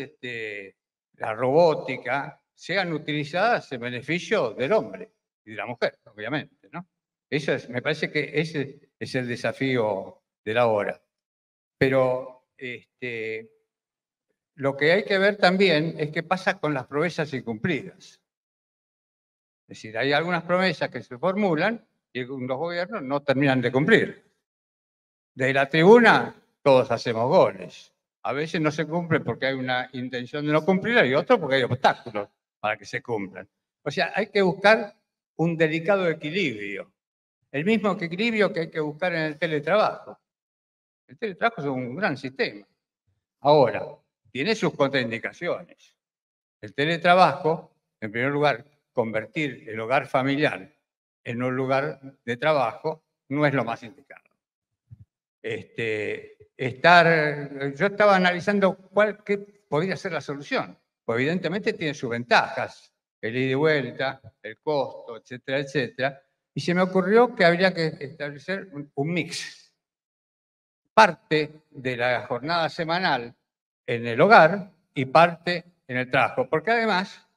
la robótica, sean utilizadas en beneficio del hombre y de la mujer, obviamente, ¿no? Me parece que ese es el desafío de la hora. Pero lo que hay que ver también es qué pasa con las promesas incumplidas. Es decir, hay algunas promesas que se formulan y los gobiernos no terminan de cumplir. De la tribuna todos hacemos goles, A veces no se cumple porque hay una intención de no cumplir y otro porque hay obstáculos para que se cumplan. O sea, hay que buscar un delicado equilibrio. El mismo equilibrio que hay que buscar en el teletrabajo. El teletrabajo es un gran sistema. Ahora, tiene sus contraindicaciones. El teletrabajo, en primer lugar, convertir el hogar familiar en un lugar de trabajo no es lo más indicado. Yo estaba analizando qué podría ser la solución. Pues evidentemente tiene sus ventajas, el ida y vuelta, el costo, etcétera, etcétera. Y se me ocurrió que habría que establecer un mix. Parte de la jornada semanal en el hogar y parte en el trabajo. Porque además,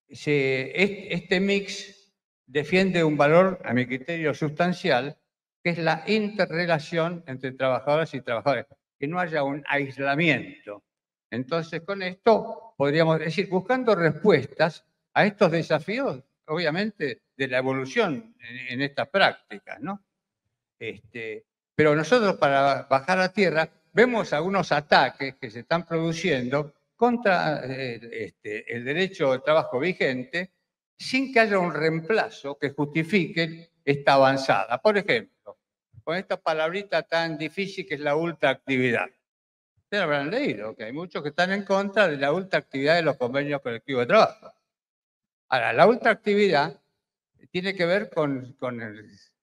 este mix defiende un valor, a mi criterio, sustancial, que es la interrelación entre trabajadoras y trabajadores, que no haya un aislamiento. Entonces, con esto podríamos decir, buscando respuestas a estos desafíos, obviamente, de la evolución en estas prácticas, ¿no? Pero nosotros, para bajar a tierra, vemos algunos ataques que se están produciendo contra el derecho de trabajo vigente sin que haya un reemplazo que justifique esta avanzada. Por ejemplo, con esta palabrita tan difícil que es la ultraactividad. Ustedes habrán leído que hay muchos que están en contra de la ultraactividad de los convenios colectivos de trabajo. Ahora, la ultraactividad tiene que ver con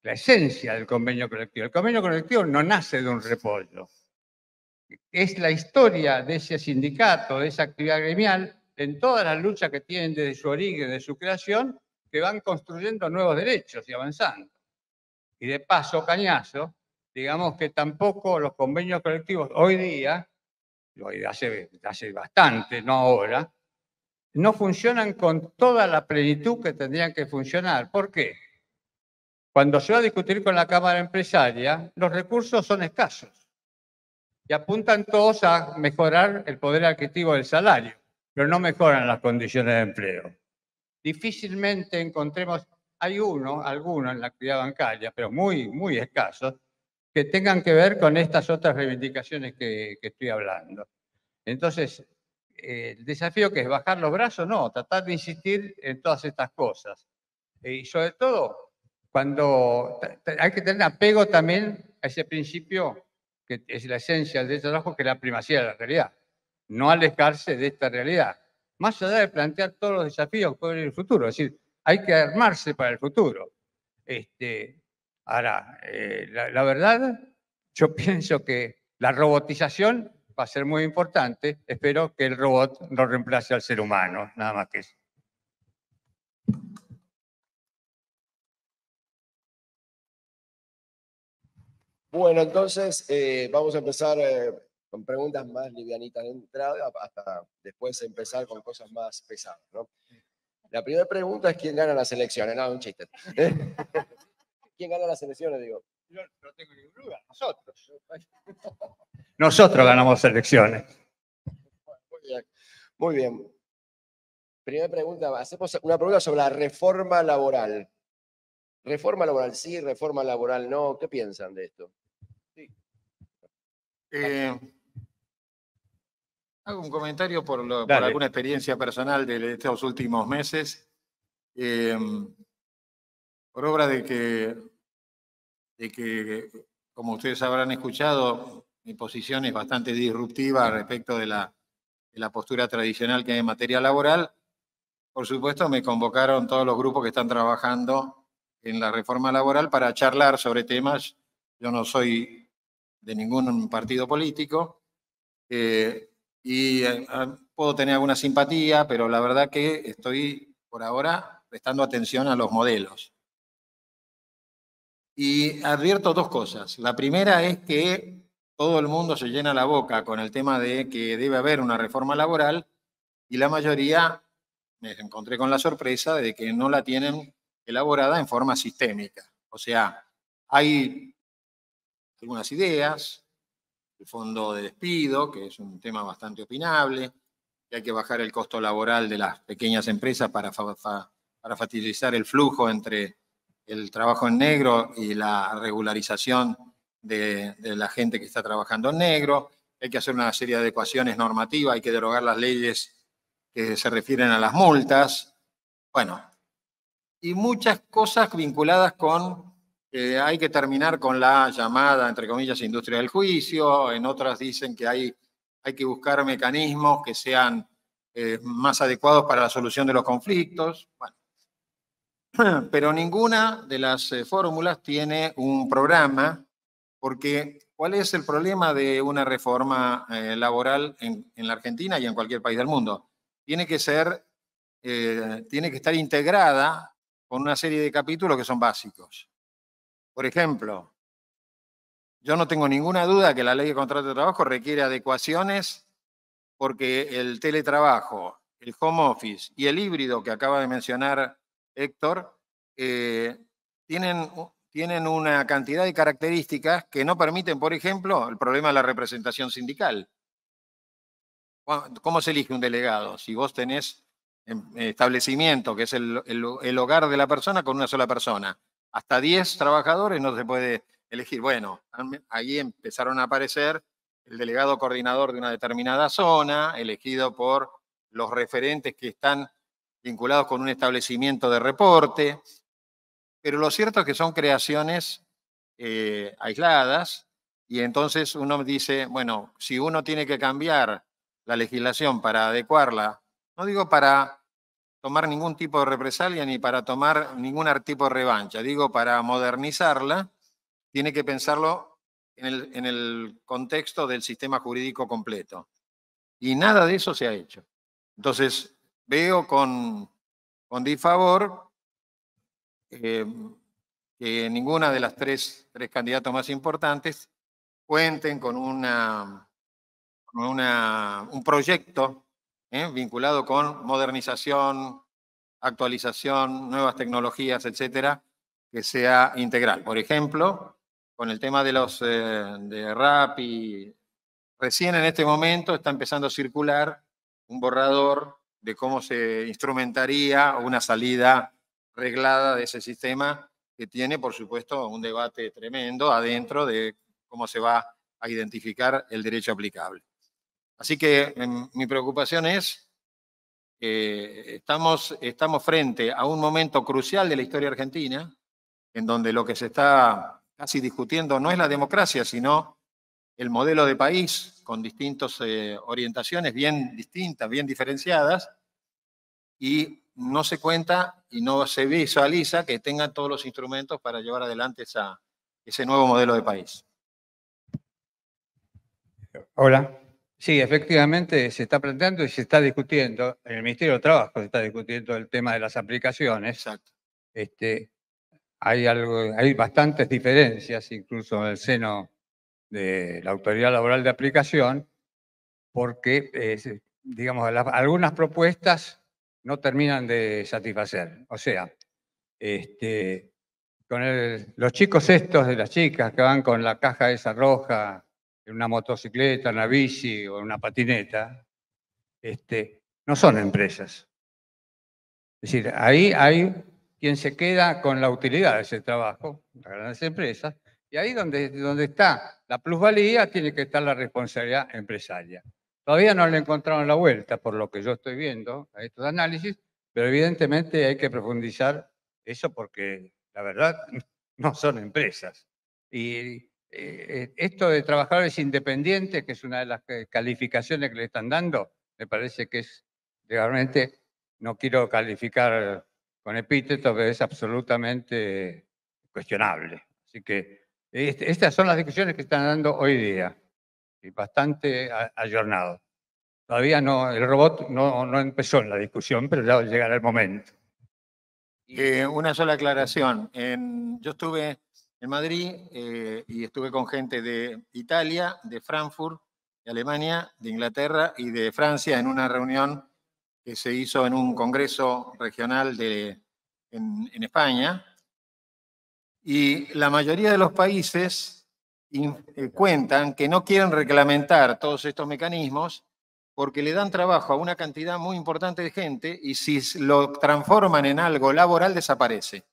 la esencia del convenio colectivo. El convenio colectivo no nace de un repollo. Es la historia de ese sindicato, de esa actividad gremial, en todas las luchas que tienen desde su origen, de su creación, que van construyendo nuevos derechos y avanzando. Y de paso, cañazo, digamos que tampoco los convenios colectivos hoy día, hace bastante, no ahora, no funcionan con toda la plenitud que tendrían que funcionar. ¿Por qué? Cuando se va a discutir con la Cámara Empresaria, los recursos son escasos y apuntan todos a mejorar el poder adquisitivo del salario, pero no mejoran las condiciones de empleo. Difícilmente encontremos, algunos en la actividad bancaria, pero muy, muy escasos, que tengan que ver con estas otras reivindicaciones que estoy hablando. Entonces, el desafío que es bajar los brazos, no, tratar de insistir en todas estas cosas. Y sobre todo, cuando hay que tener apego también a ese principio que es la esencia del derecho al trabajo, que es la primacía de la realidad. No alejarse de esta realidad. Más allá de plantear todos los desafíos que puede venir el futuro. Es decir, hay que armarse para el futuro. Ahora, la verdad, yo pienso que la robotización va a ser muy importante. Espero que el robot no reemplace al ser humano, nada más que eso. Bueno, entonces vamos a empezar con preguntas más livianitas de entrada, hasta después empezar con cosas más pesadas, ¿no? La primera pregunta es ¿quién gana las elecciones? No, un chiste. ¿Quién gana las elecciones, digo? Yo no tengo ninguna duda, nosotros. Nosotros ganamos elecciones. Muy bien. Muy bien. Primera pregunta, hacemos una pregunta sobre la reforma laboral. Reforma laboral sí, reforma laboral no. ¿Qué piensan de esto? Sí. Hago un comentario por alguna experiencia personal de estos últimos meses. Por obra de que, como ustedes habrán escuchado, mi posición es bastante disruptiva respecto de la postura tradicional que hay en materia laboral. Por supuesto, me convocaron todos los grupos que están trabajando en la reforma laboral para charlar sobre temas. Yo no soy de ningún partido político y puedo tener alguna simpatía, pero la verdad que estoy por ahora prestando atención a los modelos. Y advierto dos cosas. La primera es que todo el mundo se llena la boca con el tema de que debe haber una reforma laboral y la mayoría me encontré con la sorpresa de que no la tienen elaborada en forma sistémica. O sea, hay algunas ideas, el fondo de despido, que es un tema bastante opinable, que hay que bajar el costo laboral de las pequeñas empresas para facilitar el flujo entre el trabajo en negro y la regularización de la gente que está trabajando en negro. hay que hacer una serie de adecuaciones normativas, hay que derogar las leyes que se refieren a las multas, bueno, y muchas cosas vinculadas con hay que terminar con la llamada, entre comillas, industria del juicio. En otras dicen que hay que buscar mecanismos que sean más adecuados para la solución de los conflictos. Bueno, pero ninguna de las fórmulas tiene un programa, porque ¿cuál es el problema de una reforma laboral en la Argentina y en cualquier país del mundo? Tiene que estar integrada con una serie de capítulos que son básicos. Por ejemplo, yo no tengo ninguna duda que la ley de contrato de trabajo requiere adecuaciones porque el teletrabajo, el home office y el híbrido que acaba de mencionar Héctor, tienen una cantidad de características que no permiten, por ejemplo, el problema de la representación sindical. ¿Cómo se elige un delegado? Si vos tenés establecimiento, que es el hogar de la persona, con una sola persona. Hasta 10 trabajadores no se puede elegir. Bueno, ahí empezaron a aparecer el delegado coordinador de una determinada zona, elegido por los referentes que están vinculados con un establecimiento de reporte. Pero lo cierto es que son creaciones aisladas, y entonces uno dice, bueno, si uno tiene que cambiar la legislación para adecuarla, no digo para tomar ningún tipo de represalia ni para tomar ningún tipo de revancha, digo para modernizarla, tiene que pensarlo en el contexto del sistema jurídico completo. Y nada de eso se ha hecho. Entonces, veo con disfavor que ninguna de las tres candidatos más importantes cuenten con un proyecto vinculado con modernización, actualización, nuevas tecnologías, etcétera, que sea integral. Por ejemplo, con el tema de los de Rappi, recién en este momento está empezando a circular un borrador de cómo se instrumentaría una salida reglada de ese sistema, que tiene, por supuesto, un debate tremendo adentro de cómo se va a identificar el derecho aplicable. Así que mi preocupación es que estamos frente a un momento crucial de la historia argentina, en donde lo que se está casi discutiendo no es la democracia, sino el modelo de país, con distintas orientaciones bien distintas, bien diferenciadas, y no se cuenta y no se visualiza que tengan todos los instrumentos para llevar adelante ese nuevo modelo de país. Hola. Sí, efectivamente se está planteando y se está discutiendo, en el Ministerio de Trabajo se está discutiendo el tema de las aplicaciones. Exacto. Hay bastantes diferencias, incluso en el seno de la Autoridad Laboral de Aplicación, porque, digamos, algunas propuestas no terminan de satisfacer. O sea, con los chicos estos de las chicas que van con la caja esa roja en una motocicleta, en una bici o en una patineta, no son empresas. Es decir, ahí hay quien se queda con la utilidad de ese trabajo, las grandes empresas, y ahí donde está la plusvalía tiene que estar la responsabilidad empresaria. Todavía no le encontraron la vuelta, por lo que yo estoy viendo a estos análisis, pero evidentemente hay que profundizar eso porque la verdad no son empresas. Y esto de trabajadores independientes, que es una de las calificaciones que le están dando, me parece que es realmente, no quiero calificar con epítetos, pero es absolutamente cuestionable. Así que estas son las discusiones que están dando hoy día, y bastante ayornado. Todavía no, el robot no empezó en la discusión, pero ya llegará el momento. Una sola aclaración. Yo estuve en Madrid y estuve con gente de Italia, de Frankfurt, de Alemania, de Inglaterra y de Francia en una reunión que se hizo en un congreso regional en España. Y la mayoría de los países cuentan que no quieren reglamentar todos estos mecanismos porque le dan trabajo a una cantidad muy importante de gente y si lo transforman en algo laboral desaparece.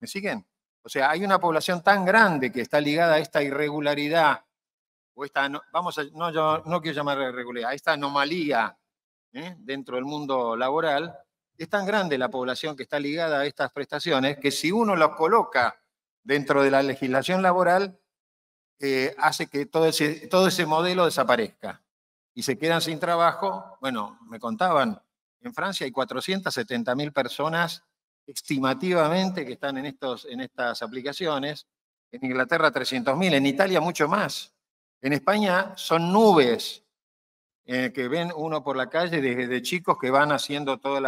¿Me siguen? O sea, hay una población tan grande que está ligada a esta irregularidad o esta, yo no quiero llamarla irregularidad, esta anomalía dentro del mundo laboral, es tan grande la población que está ligada a estas prestaciones que si uno los coloca dentro de la legislación laboral, hace que todo ese modelo desaparezca y se quedan sin trabajo. Bueno, me contaban, en Francia hay 470.000 personas estimativamente que están en estas aplicaciones, en Inglaterra 300.000, en Italia mucho más. En España son nubes que ven uno por la calle de chicos que van haciendo todo el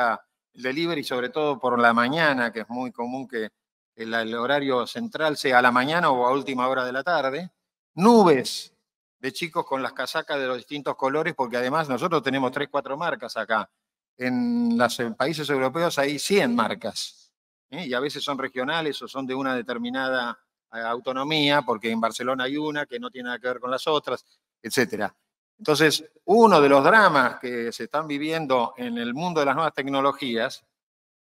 delivery, sobre todo por la mañana, que es muy común que el horario central sea a la mañana o a última hora de la tarde. Nubes de chicos con las casacas de los distintos colores, porque además nosotros tenemos 3, 4 marcas acá. En los países europeos hay 100 marcas, y a veces son regionales o son de una determinada autonomía, porque en Barcelona hay una que no tiene nada que ver con las otras, etc. Entonces, uno de los dramas que se están viviendo en el mundo de las nuevas tecnologías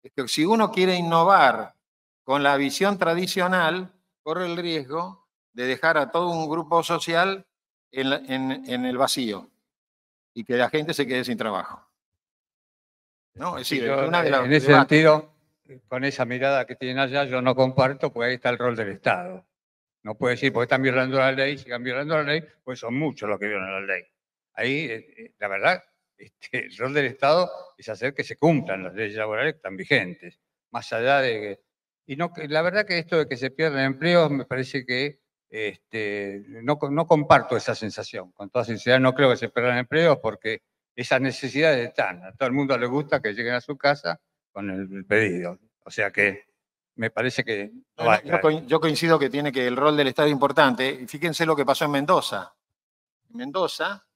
es que si uno quiere innovar con la visión tradicional, corre el riesgo de dejar a todo un grupo social en el vacío y que la gente se quede sin trabajo. ¿No? Es decir, en ese sentido, con esa mirada que tienen allá, yo no comparto, porque ahí está el rol del Estado. No puede decir, porque están violando la ley, sigan violando la ley, pues son muchos los que violan la ley. Ahí, la verdad, el rol del Estado es hacer que se cumplan las leyes laborales que están vigentes, más allá de que... Y no, la verdad que esto de que se pierden empleos me parece que no comparto esa sensación. Con toda sinceridad no creo que se pierdan empleos porque esas necesidades están. A todo el mundo le gusta que lleguen a su casa con el pedido. O sea que me parece que... Yo coincido que tiene que el rol del Estado es importante. Fíjense lo que pasó en Mendoza. En Mendoza,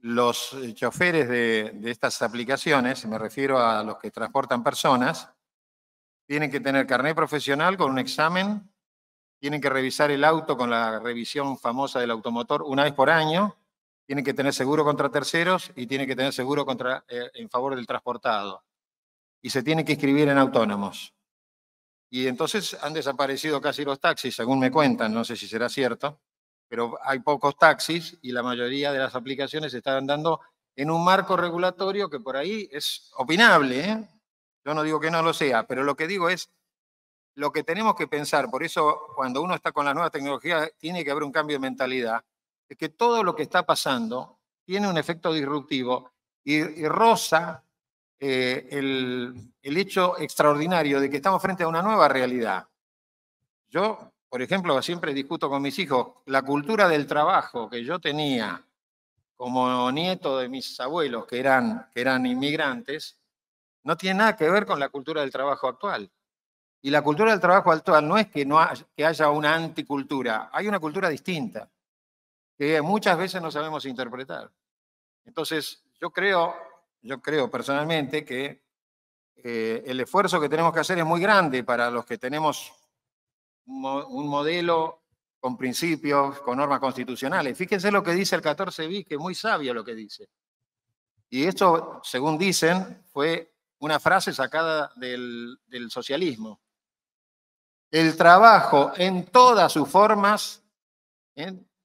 los choferes de estas aplicaciones, me refiero a los que transportan personas, tienen que tener carnet profesional con un examen, tienen que revisar el auto con la revisión famosa del automotor una vez por año, tienen que tener seguro contra terceros y tienen que tener seguro en favor del transportado. Y se tienen que inscribir en autónomos. Y entonces han desaparecido casi los taxis, según me cuentan, no sé si será cierto, pero hay pocos taxis y la mayoría de las aplicaciones se están dando en un marco regulatorio que por ahí es opinable, ¿eh? Yo no digo que no lo sea, pero lo que digo es lo que tenemos que pensar. Por eso, cuando uno está con la nueva tecnología, tiene que haber un cambio de mentalidad. Es que todo lo que está pasando tiene un efecto disruptivo y roza el hecho extraordinario de que estamos frente a una nueva realidad. Yo, por ejemplo, siempre discuto con mis hijos, la cultura del trabajo que yo tenía como nieto de mis abuelos que eran inmigrantes, no tiene nada que ver con la cultura del trabajo actual. Y la cultura del trabajo actual no es que haya una anticultura, hay una cultura distinta, que muchas veces no sabemos interpretar. Entonces, yo creo personalmente que el esfuerzo que tenemos que hacer es muy grande para los que tenemos un modelo con principios, con normas constitucionales. Fíjense lo que dice el 14 bis, que es muy sabio lo que dice. Y esto, según dicen, fue una frase sacada del socialismo. El trabajo en todas sus formas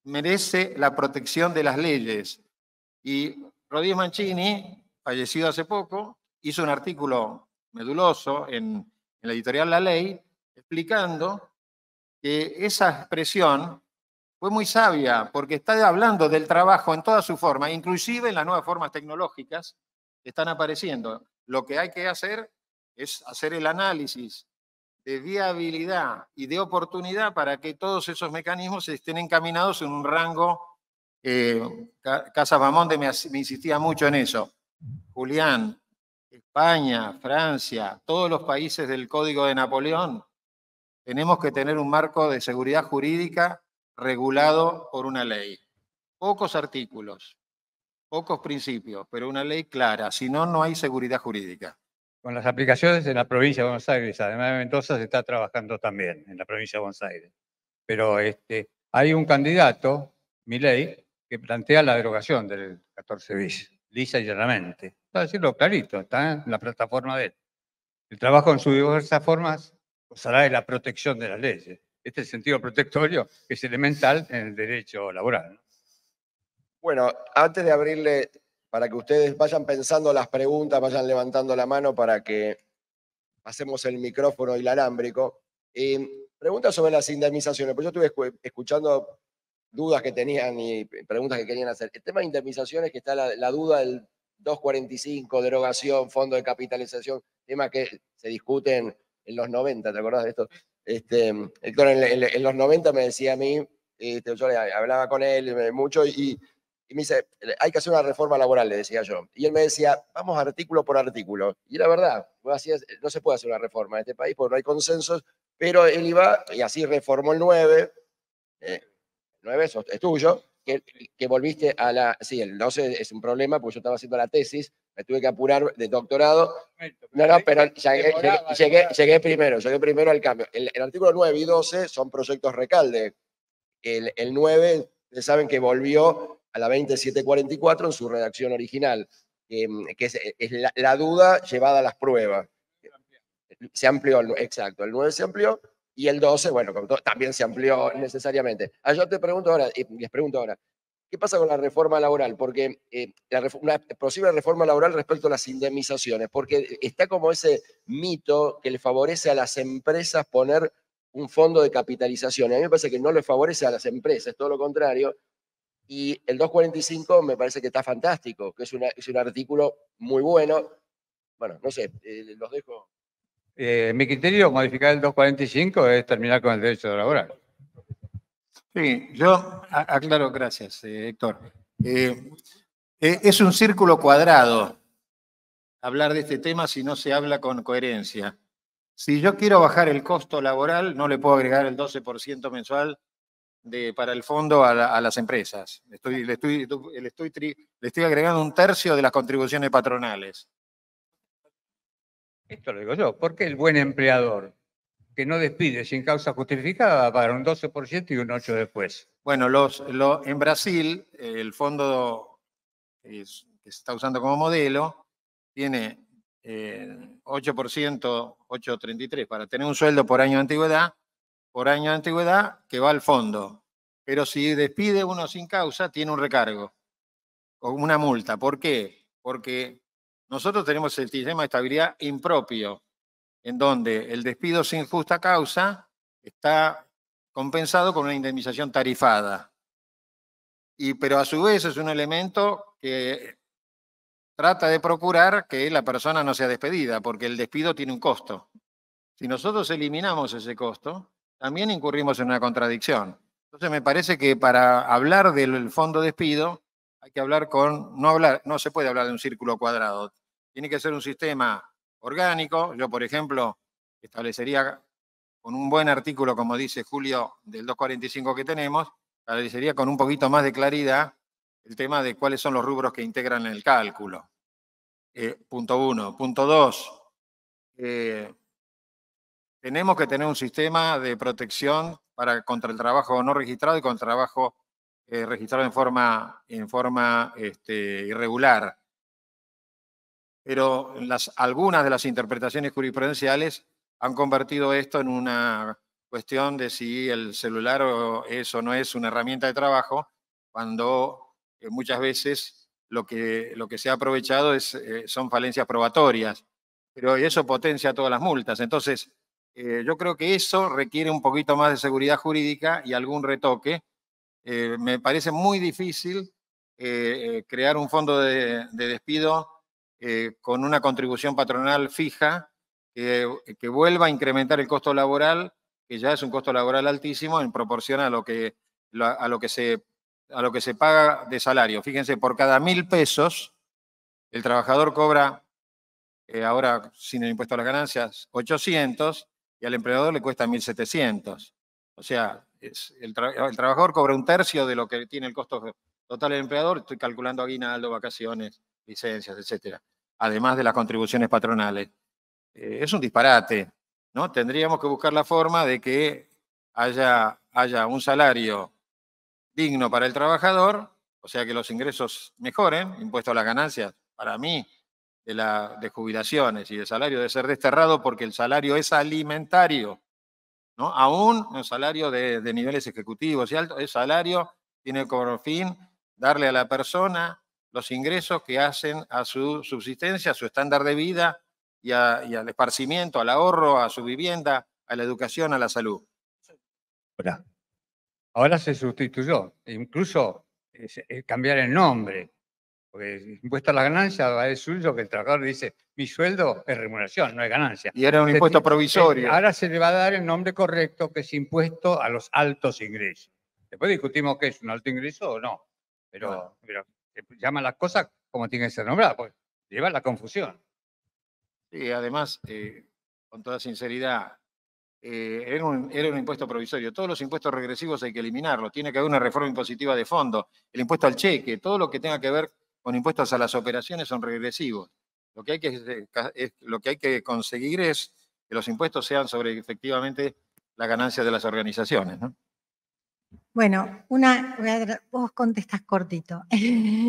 merece la protección de las leyes. Y Rodríguez Mancini, fallecido hace poco, hizo un artículo meduloso en la editorial La Ley, explicando que esa expresión fue muy sabia, porque está hablando del trabajo en toda su forma, inclusive en las nuevas formas tecnológicas que están apareciendo. Lo que hay que hacer es hacer el análisis de viabilidad y de oportunidad para que todos esos mecanismos estén encaminados en un rango. Casa Bamonde me insistía mucho en eso. Julián, España, Francia, todos los países del Código de Napoleón, tenemos que tener un marco de seguridad jurídica regulado por una ley. Pocos artículos, pocos principios, pero una ley clara, si no, no hay seguridad jurídica. Con las aplicaciones en la provincia de Buenos Aires, además de Mendoza, se está trabajando también en la provincia de Buenos Aires. Pero hay un candidato, Milei, que plantea la derogación del 14 bis, lisa y llanamente. Para decirlo clarito, está en la plataforma de él. El trabajo en sus diversas formas gozará de la protección de las leyes. Este es el sentido protectorio que es elemental en el derecho laboral, ¿no? Bueno, antes de abrirle, para que ustedes vayan pensando las preguntas, vayan levantando la mano para que hacemos el micrófono inalámbrico. Preguntas sobre las indemnizaciones, pues yo estuve escuchando dudas que tenían y preguntas que querían hacer. El tema de indemnizaciones, que está la duda del 245, derogación, fondo de capitalización, tema que se discuten en los 90, ¿te acordás de esto? Héctor, en los 90 me decía a mí, yo hablaba con él mucho y me dice, hay que hacer una reforma laboral, le decía yo. Y él me decía, vamos artículo por artículo. Y la verdad, no se puede hacer una reforma en este país porque no hay consensos, pero él iba y así reformó el 9. 9 es tuyo, que volviste a la... Sí, el 12 es un problema porque yo estaba haciendo la tesis, me tuve que apurar de doctorado. No, pero llegué primero al cambio. El artículo 9 y 12 son proyectos Recalde. El 9, ustedes saben que volvió a la 20744 en su redacción original, que es la duda llevada a las pruebas. Se amplió, exacto, el 9 se amplió y el 12, bueno, también se amplió necesariamente. Yo te pregunto ahora, les pregunto ahora, ¿qué pasa con la reforma laboral? Porque una posible reforma laboral respecto a las indemnizaciones, porque está como ese mito que le favorece a las empresas poner un fondo de capitalización. A mí me parece que no le favorece a las empresas, todo lo contrario. Y el 245 me parece que está fantástico, que es un artículo muy bueno. Bueno, no sé, los dejo. Mi criterio, modificar el 245 es terminar con el derecho laboral. Sí, yo aclaro, gracias, Héctor. Es un círculo cuadrado hablar de este tema si no se habla con coherencia. Si yo quiero bajar el costo laboral, no le puedo agregar el 12% mensual para el fondo a las empresas. Le estoy agregando un tercio de las contribuciones patronales. Esto lo digo yo. ¿Por qué el buen empleador que no despide sin causa justificada va a pagar un 12% y un 8% después? Bueno, en Brasil, el fondo que se está usando como modelo tiene 8%, 8,33 para tener un sueldo por año de antigüedad que va al fondo. Pero si despide uno sin causa, tiene un recargo o una multa. ¿Por qué? Porque nosotros tenemos el sistema de estabilidad impropio, en donde el despido sin justa causa está compensado con una indemnización tarifada. Pero a su vez es un elemento que trata de procurar que la persona no sea despedida, porque el despido tiene un costo. Si nosotros eliminamos ese costo, también incurrimos en una contradicción. Entonces me parece que para hablar del fondo despido hay que hablar no se puede hablar de un círculo cuadrado. Tiene que ser un sistema orgánico. Yo, por ejemplo, establecería con un buen artículo, como dice Julio, del 245 que tenemos, establecería con un poquito más de claridad el tema de cuáles son los rubros que integran el cálculo. Punto 1. Punto 2. Tenemos que tener un sistema de protección contra el trabajo no registrado y contra el trabajo registrado en forma irregular. Pero algunas de las interpretaciones jurisprudenciales han convertido esto en una cuestión de si el celular es o no es una herramienta de trabajo, cuando muchas veces lo que se ha aprovechado son falencias probatorias, pero eso potencia todas las multas. Entonces, yo creo que eso requiere un poquito más de seguridad jurídica y algún retoque. Me parece muy difícil crear un fondo de despido con una contribución patronal fija que vuelva a incrementar el costo laboral, que ya es un costo laboral altísimo en proporción a lo que se paga de salario. Fíjense, por cada 1.000 pesos, el trabajador cobra, ahora sin el impuesto a las ganancias, 800, y al empleador le cuesta 1.700. O sea, el trabajador cobra un tercio de lo que tiene el costo total del empleador. Estoy calculando aguinaldo, vacaciones, licencias, etcétera, además de las contribuciones patronales. Es un disparate, ¿no? Tendríamos que buscar la forma de que haya un salario digno para el trabajador, o sea, que los ingresos mejoren, impuesto a las ganancias, para mí, de jubilaciones y de salario debe ser desterrado porque el salario es alimentario, ¿no? Aún un salario de niveles ejecutivos y altos, el salario tiene como fin darle a la persona los ingresos que hacen a su subsistencia, a su estándar de vida y al esparcimiento, al ahorro, a su vivienda, a la educación, a la salud. Ahora se sustituyó, incluso cambiar el nombre, porque impuesto a la ganancia va de suyo, que el trabajador dice, mi sueldo es remuneración, no es ganancia. Y era un impuesto provisorio. Ahora se le va a dar el nombre correcto, que es impuesto a los altos ingresos. Después discutimos qué es un alto ingreso o no, pero llama las cosas como tienen que ser nombradas, porque lleva la confusión. Sí, además, con toda sinceridad, era un impuesto provisorio. Todos los impuestos regresivos hay que eliminarlos. Tiene que haber una reforma impositiva de fondo. El impuesto al cheque, todo lo que tenga que ver con impuestos a las operaciones son regresivos. Lo que hay que conseguir es que los impuestos sean sobre efectivamente la ganancia de las organizaciones, ¿no? Bueno, vos contestás cortito.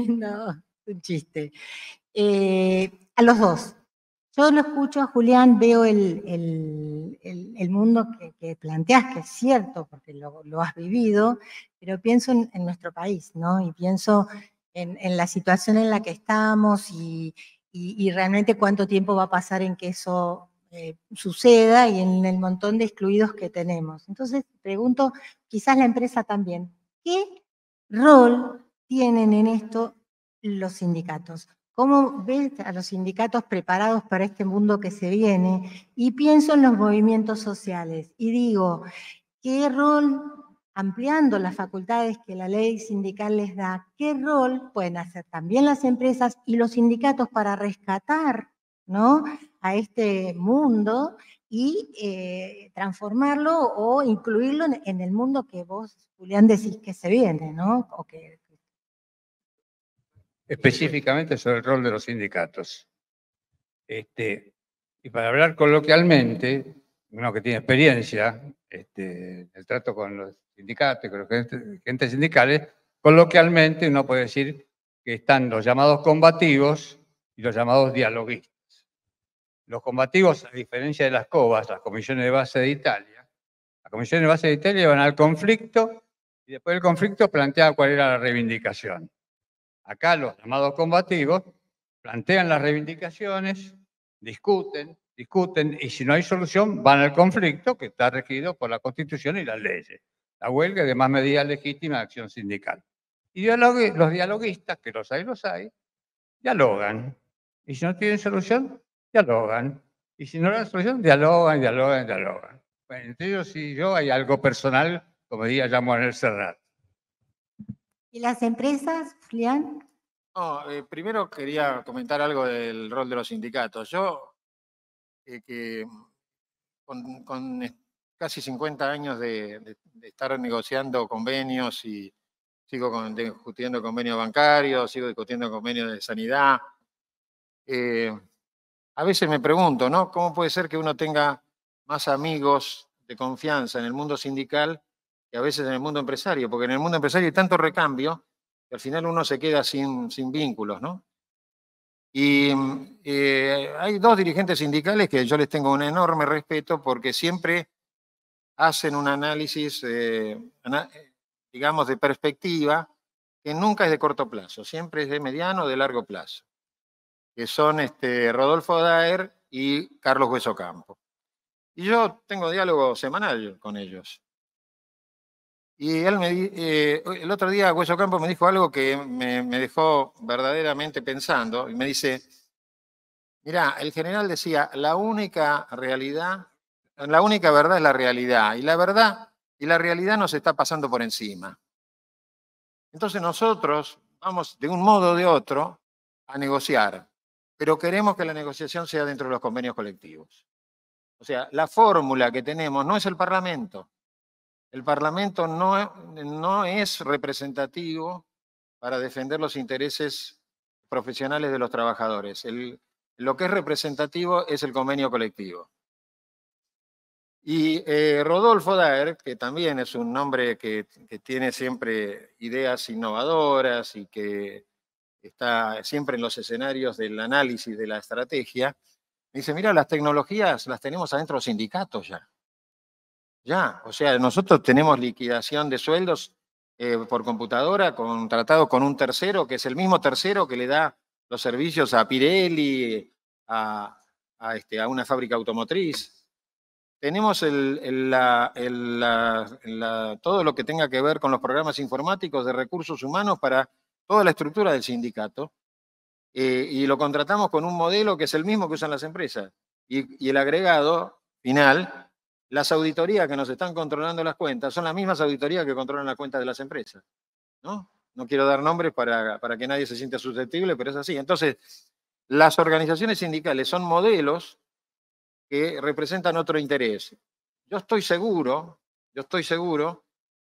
No, un chiste. A los dos. Yo lo escucho a Julián, veo el mundo que planteás, que es cierto, porque lo has vivido, pero pienso en nuestro país, ¿no? Y pienso en la situación en la que estamos y realmente cuánto tiempo va a pasar en que eso suceda y en el montón de excluidos que tenemos. Entonces, pregunto, quizás la empresa también, ¿qué rol tienen en esto los sindicatos? ¿Cómo ves a los sindicatos preparados para este mundo que se viene? Y pienso en los movimientos sociales y digo, ¿qué rol, ampliando las facultades que la ley sindical les da, qué rol pueden hacer también las empresas y los sindicatos para rescatar, ¿no?, a este mundo y transformarlo o incluirlo en el mundo que vos, Julián, decís que se viene, ¿no? Específicamente sobre el rol de los sindicatos. Y para hablar coloquialmente, uno que tiene experiencia, el trato con los sindicatos, con los agentes sindicales, coloquialmente uno puede decir que están los llamados combativos y los llamados dialoguistas. Los combativos, a diferencia de las COBAS, las comisiones de base de Italia, las comisiones de base de Italia van al conflicto y después del conflicto plantean cuál era la reivindicación. Acá los llamados combativos plantean las reivindicaciones, discuten, y si no hay solución van al conflicto, que está regido por la Constitución y las leyes. La huelga y demás medidas legítimas de acción sindical. Y los dialoguistas, que los hay, dialogan. Y si no tienen solución, dialogan. Y si no hay solución, dialogan. Bueno, entre ellos y yo hay algo personal, como diría Jean Manuel Serrat. ¿Y las empresas, Julián? No, primero quería comentar algo del rol de los sindicatos. Yo, que con casi 50 años de estar negociando convenios y sigo discutiendo convenios bancarios, sigo discutiendo convenios de sanidad, a veces me pregunto, ¿no?, ¿cómo puede ser que uno tenga más amigos de confianza en el mundo sindical que a veces en el mundo empresario? Porque en el mundo empresario hay tanto recambio que al final uno se queda sin vínculos, ¿no? Y hay dos dirigentes sindicales que yo les tengo un enorme respeto porque siempre hacen un análisis, digamos, de perspectiva que nunca es de corto plazo, siempre es de mediano o de largo plazo, que son Rodolfo Daer y Carlos Hueso Campo. Y yo tengo diálogo semanal con ellos. Y él el otro día Hueso Campo me dijo algo que me dejó verdaderamente pensando, y me dice, mirá, el general decía, la única verdad es la realidad, y la realidad nos está pasando por encima. Entonces nosotros vamos de un modo o de otro a negociar, pero queremos que la negociación sea dentro de los convenios colectivos. O sea, la fórmula que tenemos no es el Parlamento. El Parlamento no es representativo para defender los intereses profesionales de los trabajadores. Lo que es representativo es el convenio colectivo. Y Rodolfo Daer, que también es un hombre que tiene siempre ideas innovadoras y que está siempre en los escenarios del análisis de la estrategia, me dice, mira, las tecnologías las tenemos adentro de los sindicatos ya. Ya, o sea, nosotros tenemos liquidación de sueldos por computadora, contratado con un tercero, que es el mismo tercero que le da los servicios a Pirelli, a una fábrica automotriz. Tenemos todo lo que tenga que ver con los programas informáticos de recursos humanos para toda la estructura del sindicato, y lo contratamos con un modelo que es el mismo que usan las empresas. Y el agregado final, las auditorías que nos están controlando las cuentas son las mismas auditorías que controlan las cuentas de las empresas, ¿no? No quiero dar nombres para que nadie se sienta susceptible, pero es así. Entonces, las organizaciones sindicales son modelos que representan otro interés. Yo estoy seguro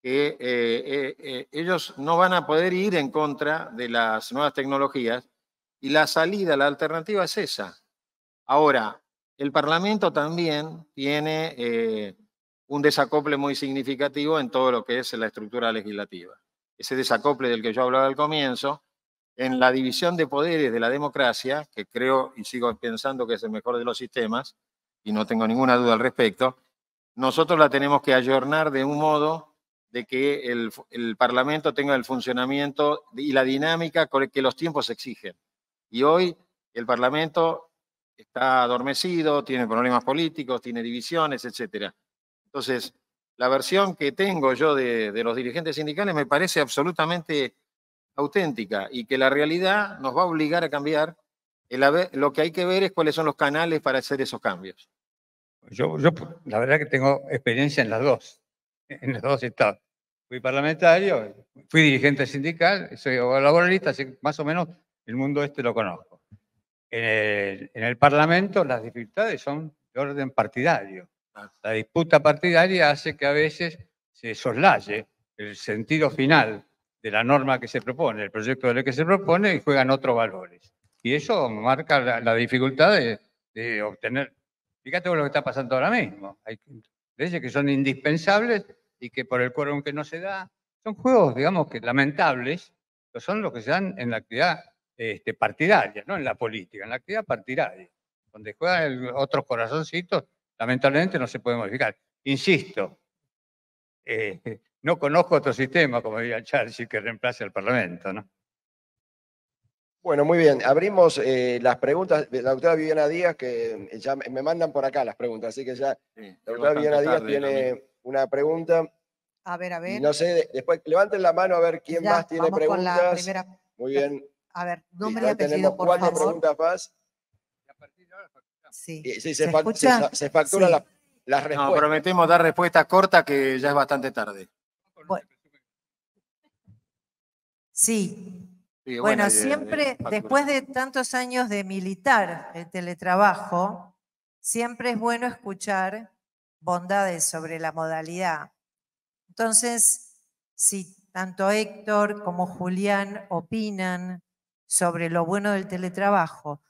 que ellos no van a poder ir en contra de las nuevas tecnologías, y la salida, la alternativa es esa. Ahora, el Parlamento también tiene un desacople muy significativo en todo lo que es la estructura legislativa. Ese desacople del que yo hablaba al comienzo, en la división de poderes de la democracia, que creo y sigo pensando que es el mejor de los sistemas, y no tengo ninguna duda al respecto, nosotros la tenemos que ayornar de un modo de que el Parlamento tenga el funcionamiento y la dinámica que los tiempos exigen. Y hoy el Parlamento está adormecido, tiene problemas políticos, tiene divisiones, etc. Entonces, la versión que tengo yo de los dirigentes sindicales me parece absolutamente auténtica, y que la realidad nos va a obligar a cambiar. Lo que hay que ver es cuáles son los canales para hacer esos cambios. Yo la verdad que tengo experiencia en en los dos estados. Fui parlamentario, fui dirigente sindical, soy abogado laboralista, así que más o menos el mundo este lo conozco. En el Parlamento las dificultades son de orden partidario. La disputa partidaria hace que a veces se soslaye el sentido final de la norma que se propone, el proyecto de ley que se propone, y juegan otros valores. Y eso marca la dificultad de obtener. Fíjate lo que está pasando ahora mismo. Hay leyes que son indispensables y que por el quórum que no se da, son juegos, digamos, que lamentables, que son los que se dan en la actividad partidaria, no en la política, en la actividad partidaria, donde juegan otros corazoncitos, lamentablemente no se puede modificar. Insisto, no conozco otro sistema, como diría Churchill, que reemplace al Parlamento, ¿no? Bueno, muy bien. Abrimos las preguntas de la doctora Viviana Díaz, que ya me mandan por acá las preguntas, así que ya Sí, la doctora Viviana Díaz tiene una pregunta. A ver. Y no sé, después levanten la mano a ver quién Ya, más tiene vamos con la preguntas. primera. Muy bien. A ver, nombre y Ahí apellido, tenemos por 4 favor. preguntas más. Sí. Sí, ¿Se escucha? se facturan Sí. las No, respuestas. prometemos dar respuestas cortas, que ya es bastante tarde. Bueno. Sí. Sí, Bueno, y siempre, factura. después de tantos años de militar el teletrabajo, siempre es bueno escuchar bondades sobre la modalidad. Entonces, si tanto Héctor como Julián opinan sobre lo bueno del teletrabajo,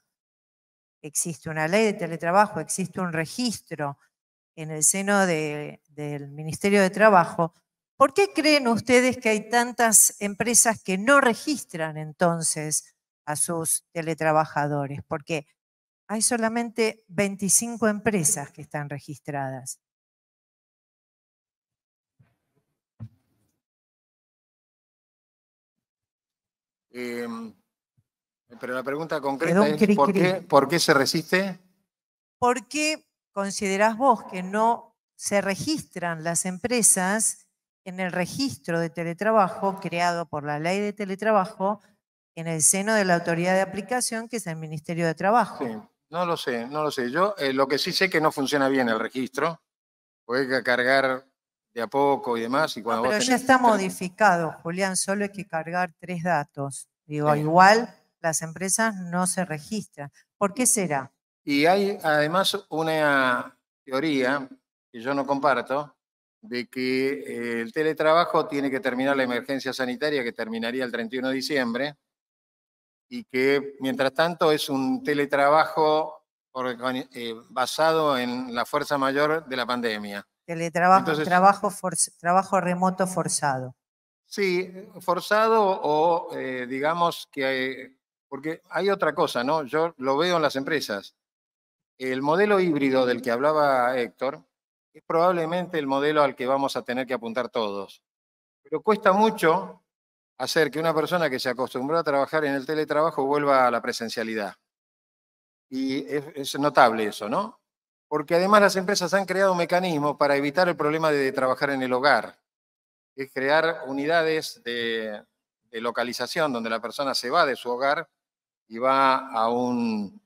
existe una ley de teletrabajo, existe un registro en el seno del Ministerio de Trabajo, ¿por qué creen ustedes que hay tantas empresas que no registran entonces a sus teletrabajadores? Porque hay solamente 25 empresas que están registradas. Pero la pregunta concreta Quedó un es, cri-cri. ¿por qué se resiste? ¿Por qué considerás vos que no se registran las empresas en el registro de teletrabajo creado por la ley de teletrabajo en el seno de la autoridad de aplicación, que es el Ministerio de Trabajo? Sí, no lo sé. Yo lo que sí sé es que no funciona bien el registro, porque hay que cargar de a poco y demás. Y cuando No, pero vos ya tenés está modificado, Julián, solo hay que cargar 3 datos. Digo, Sí. igual las empresas no se registran. ¿Por qué será? Y hay además una teoría que yo no comparto, de que el teletrabajo tiene que terminar la emergencia sanitaria, que terminaría el 31 de diciembre, y que mientras tanto es un teletrabajo basado en la fuerza mayor de la pandemia. Teletrabajo, Entonces, trabajo remoto forzado. sí, forzado o digamos que, porque hay otra cosa, ¿no? Yo lo veo en las empresas. El modelo híbrido del que hablaba Héctor es probablemente el modelo al que vamos a tener que apuntar todos. Pero cuesta mucho hacer que una persona que se acostumbró a trabajar en el teletrabajo vuelva a la presencialidad. Y es notable eso, ¿no? Porque además las empresas han creado mecanismos para evitar el problema de trabajar en el hogar. Es crear unidades de localización donde la persona se va de su hogar y va a un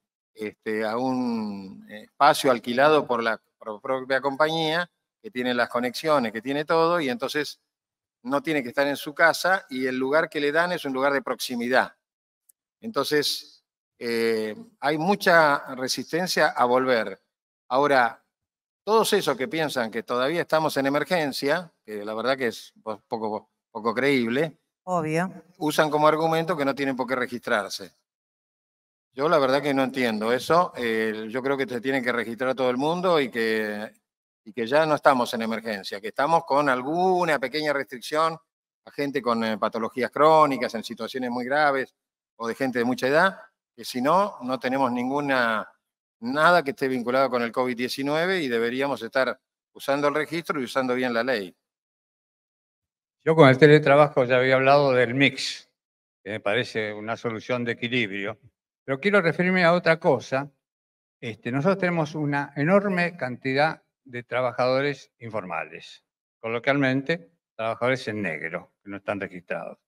espacio alquilado por la propia compañía que tiene las conexiones, que tiene todo, y entonces no tiene que estar en su casa y el lugar que le dan es un lugar de proximidad. Entonces, hay mucha resistencia a volver. Ahora, todos esos que piensan que todavía estamos en emergencia, que la verdad que es poco creíble, Obvio. usan como argumento que no tienen por qué registrarse. Yo la verdad que no entiendo eso. Yo creo que se tiene que registrar todo el mundo y que ya no estamos en emergencia, que estamos con alguna pequeña restricción a gente con patologías crónicas, en situaciones muy graves, o de gente de mucha edad, que si no, no tenemos nada que esté vinculado con el COVID-19 y deberíamos estar usando el registro y usando bien la ley. Yo con el teletrabajo ya había hablado del mix, que me parece una solución de equilibrio, pero quiero referirme a otra cosa. Nosotros tenemos una enorme cantidad de trabajadores informales, coloquialmente trabajadores en negro, que no están registrados.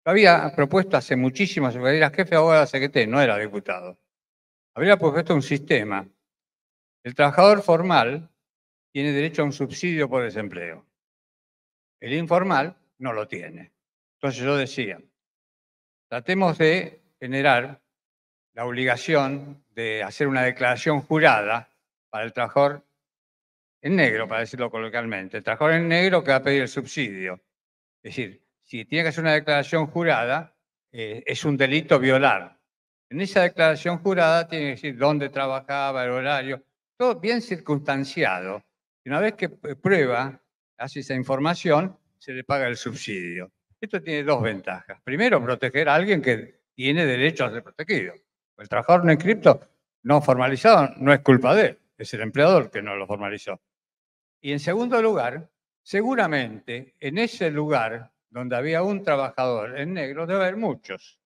Lo había propuesto hace muchísimo, era jefe de abogado de CGT, no era diputado. Habría propuesto un sistema. El trabajador formal tiene derecho a un subsidio por desempleo. El informal no lo tiene. Entonces yo decía, tratemos de generar la obligación de hacer una declaración jurada para el trabajador en negro, para decirlo coloquialmente. El trabajador en negro que va a pedir el subsidio. Es decir, si tiene que hacer una declaración jurada, es un delito violar. En esa declaración jurada tiene que decir dónde trabajaba, el horario, todo bien circunstanciado. Y una vez que prueba, hace esa información, se le paga el subsidio. Esto tiene dos ventajas. Primero, proteger a alguien que tiene derecho a ser protegido. El trabajador no inscripto, no formalizado, no es culpa de él, es el empleador que no lo formalizó. Y en segundo lugar, seguramente en ese lugar donde había un trabajador en negro debe haber muchos.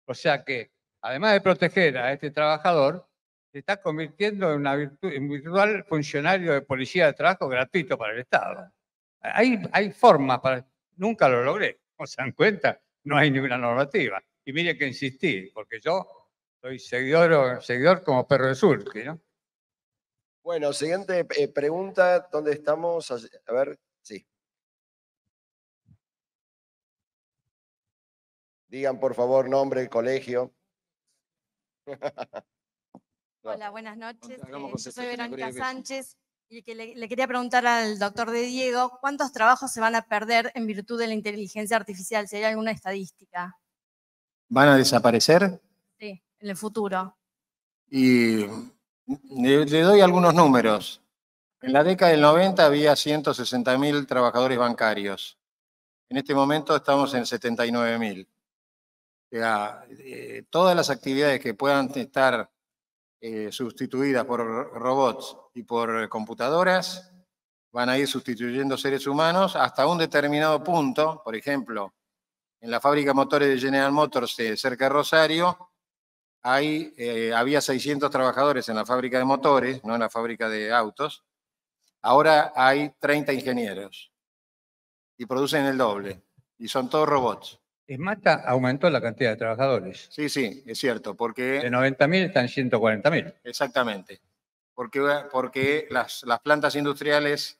O sea que, además de proteger a este trabajador, se está convirtiendo en un virtual funcionario de policía de trabajo gratuito para el Estado. Hay formas para... Nunca lo logré. ¿No se dan cuenta? No hay ninguna normativa. Y mire que insistí, porque yo soy seguidor como perro de Sulky, ¿no? Bueno, siguiente pregunta, ¿dónde estamos? A ver, sí. Digan, por favor, nombre, colegio. Hola, buenas noches. Yo soy Verónica Sánchez y que le quería preguntar al doctor de Diego, ¿cuántos trabajos se van a perder en virtud de la inteligencia artificial? Si hay alguna estadística. ¿Van a desaparecer? Sí, en el futuro. Y le doy algunos números. En la década del 90 había 160.000 trabajadores bancarios. En este momento estamos en 79.000. O sea, todas las actividades que puedan estar sustituidas por robots y por computadoras van a ir sustituyendo seres humanos hasta un determinado punto. Por ejemplo, en la fábrica de motores de General Motors cerca de Rosario, había 600 trabajadores en la fábrica de motores, no en la fábrica de autos. Ahora hay 30 ingenieros y producen el doble y son todos robots. ESMATA aumentó la cantidad de trabajadores. Sí, sí, es cierto, porque... De 90.000 están 140.000. Exactamente, porque las plantas industriales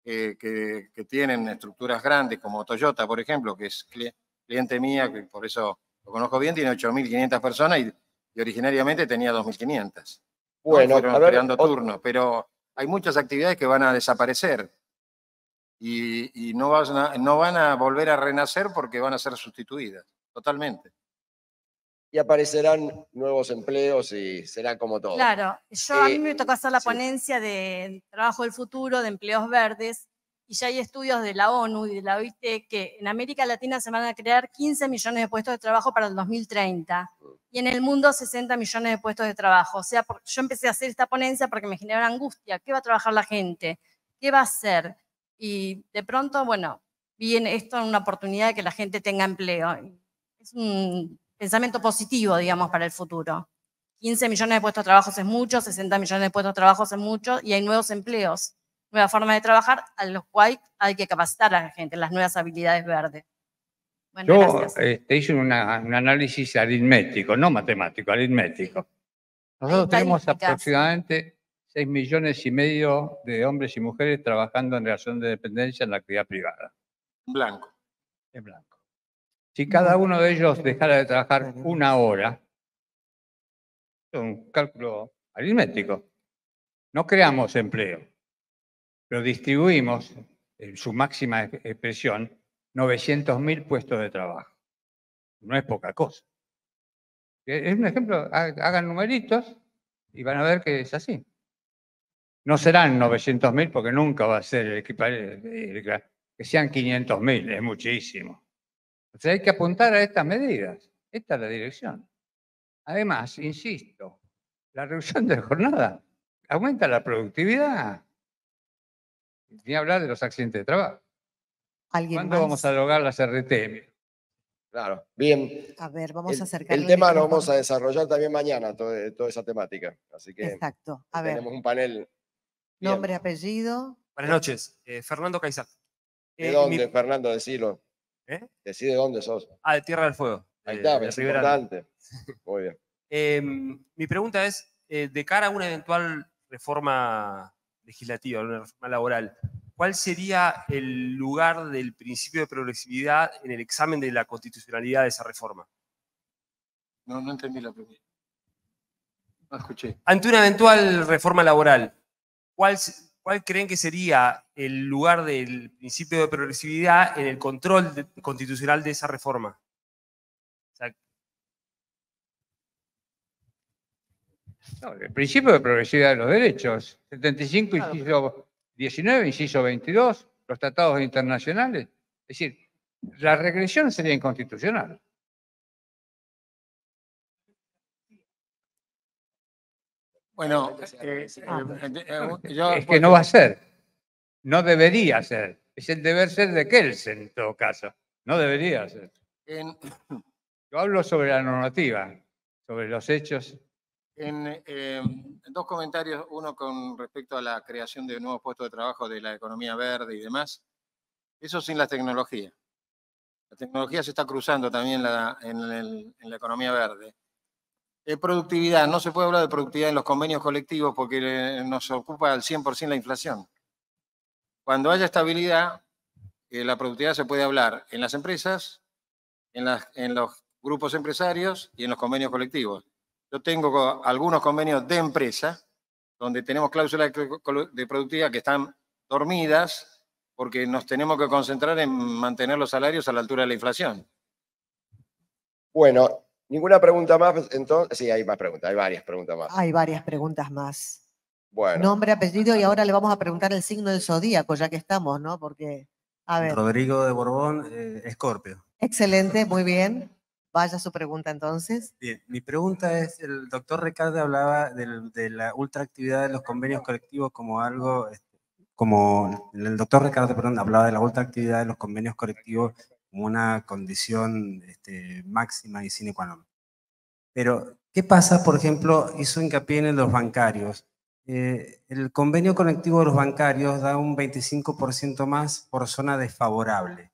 que tienen estructuras grandes, como Toyota, por ejemplo, que es cliente mía, que por eso lo conozco bien, tiene 8.500 personas y originariamente tenía 2.500. Bueno, fueron a ver, creando turnos, pero hay muchas actividades que van a desaparecer y no van a volver a renacer porque van a ser sustituidas, totalmente. Y aparecerán nuevos empleos y será como todo. Claro, a mí me tocó hacer la sí. ponencia de trabajo del futuro, de empleos verdes, y ya hay estudios de la ONU y de la OIT que en América Latina se van a crear 15 millones de puestos de trabajo para el 2030 y en el mundo 60 millones de puestos de trabajo. O sea, yo empecé a hacer esta ponencia porque me generaba angustia. ¿Qué va a trabajar la gente? ¿Qué va a hacer? Y de pronto, bueno, vi en esto una oportunidad de que la gente tenga empleo. Es un pensamiento positivo, digamos, para el futuro. 15 millones de puestos de trabajo es mucho, 60 millones de puestos de trabajo es mucho, y hay nuevos empleos, nuevas formas de trabajar, a los cuales hay que capacitar a la gente, las nuevas habilidades verdes. Bueno, Yo gracias. hice un análisis aritmético, no matemático, aritmético. Nosotros tenemos estadísticas. aproximadamente 6,5 millones de hombres y mujeres trabajando en relación de dependencia en la actividad privada. Blanco. En blanco. Si cada uno de ellos dejara de trabajar una hora, es un cálculo aritmético. No creamos empleo, pero distribuimos, en su máxima expresión, 900.000 puestos de trabajo. No es poca cosa. Es un ejemplo, hagan numeritos y van a ver que es así. No serán 900.000 porque nunca va a ser el equivalente, que sean 500.000, es muchísimo. Entonces hay que apuntar a estas medidas. Esta es la dirección. Además, insisto, la reducción de la jornada aumenta la productividad. Ni hablar de los accidentes de trabajo. ¿Alguien ¿Cuándo más? vamos a lograr las RT? Claro, bien. A ver, vamos a acercar El tema lo vamos a desarrollar también mañana, toda esa temática. Así que Exacto. A ver, tenemos un panel. Bien. nombre, apellido. Buenas noches, Fernando Caizat. ¿De dónde, Fernando? Decilo. ¿Eh? Decí de dónde sos. De Tierra del Fuego. Ahí está, de es Rivera. importante. Muy bien. Mi pregunta es, de cara a una eventual reforma legislativa, una reforma laboral, ¿cuál sería el lugar del principio de progresividad en el examen de la constitucionalidad de esa reforma? No entendí la pregunta. No escuché. Ante una eventual reforma laboral, ¿cuál creen que sería el lugar del principio de progresividad en el control constitucional de esa reforma? O sea, No, el principio de progresividad de los derechos. 75, inciso 19, inciso 22, los tratados internacionales. Es decir, la regresión sería inconstitucional. Bueno, Es que pues, no va a ser. No debería ser. Es el deber ser de Kelsen, en todo caso. No debería ser. Yo hablo sobre la normativa, sobre los hechos. En dos comentarios, uno con respecto a la creación de nuevos puestos de trabajo de la economía verde y demás. Eso sin la tecnología. La tecnología se está cruzando también en la economía verde. Productividad, no se puede hablar de productividad en los convenios colectivos porque nos ocupa al 100% la inflación. Cuando haya estabilidad, la productividad se puede hablar en las empresas, en los grupos empresarios y en los convenios colectivos. Yo tengo algunos convenios de empresa donde tenemos cláusulas de productividad que están dormidas porque nos tenemos que concentrar en mantener los salarios a la altura de la inflación. Bueno, ninguna pregunta más. Entonces, sí, hay más preguntas, hay varias preguntas más. Hay varias preguntas más. Bueno. Nombre, apellido, y ahora le vamos a preguntar el signo del zodíaco, ya que estamos, ¿no? Porque, a ver. Rodrigo de Borbón, Escorpio. Excelente, muy bien. Vaya su pregunta entonces. Bien, mi pregunta es, el doctor Recalde hablaba de la ultraactividad de los convenios colectivos como algo, como el doctor Recalde, perdón, hablaba de la ultraactividad de los convenios colectivos como una condición máxima y sine qua non. Pero, ¿qué pasa, por ejemplo, hizo hincapié en los bancarios? El convenio colectivo de los bancarios da un 25% más por zona desfavorable.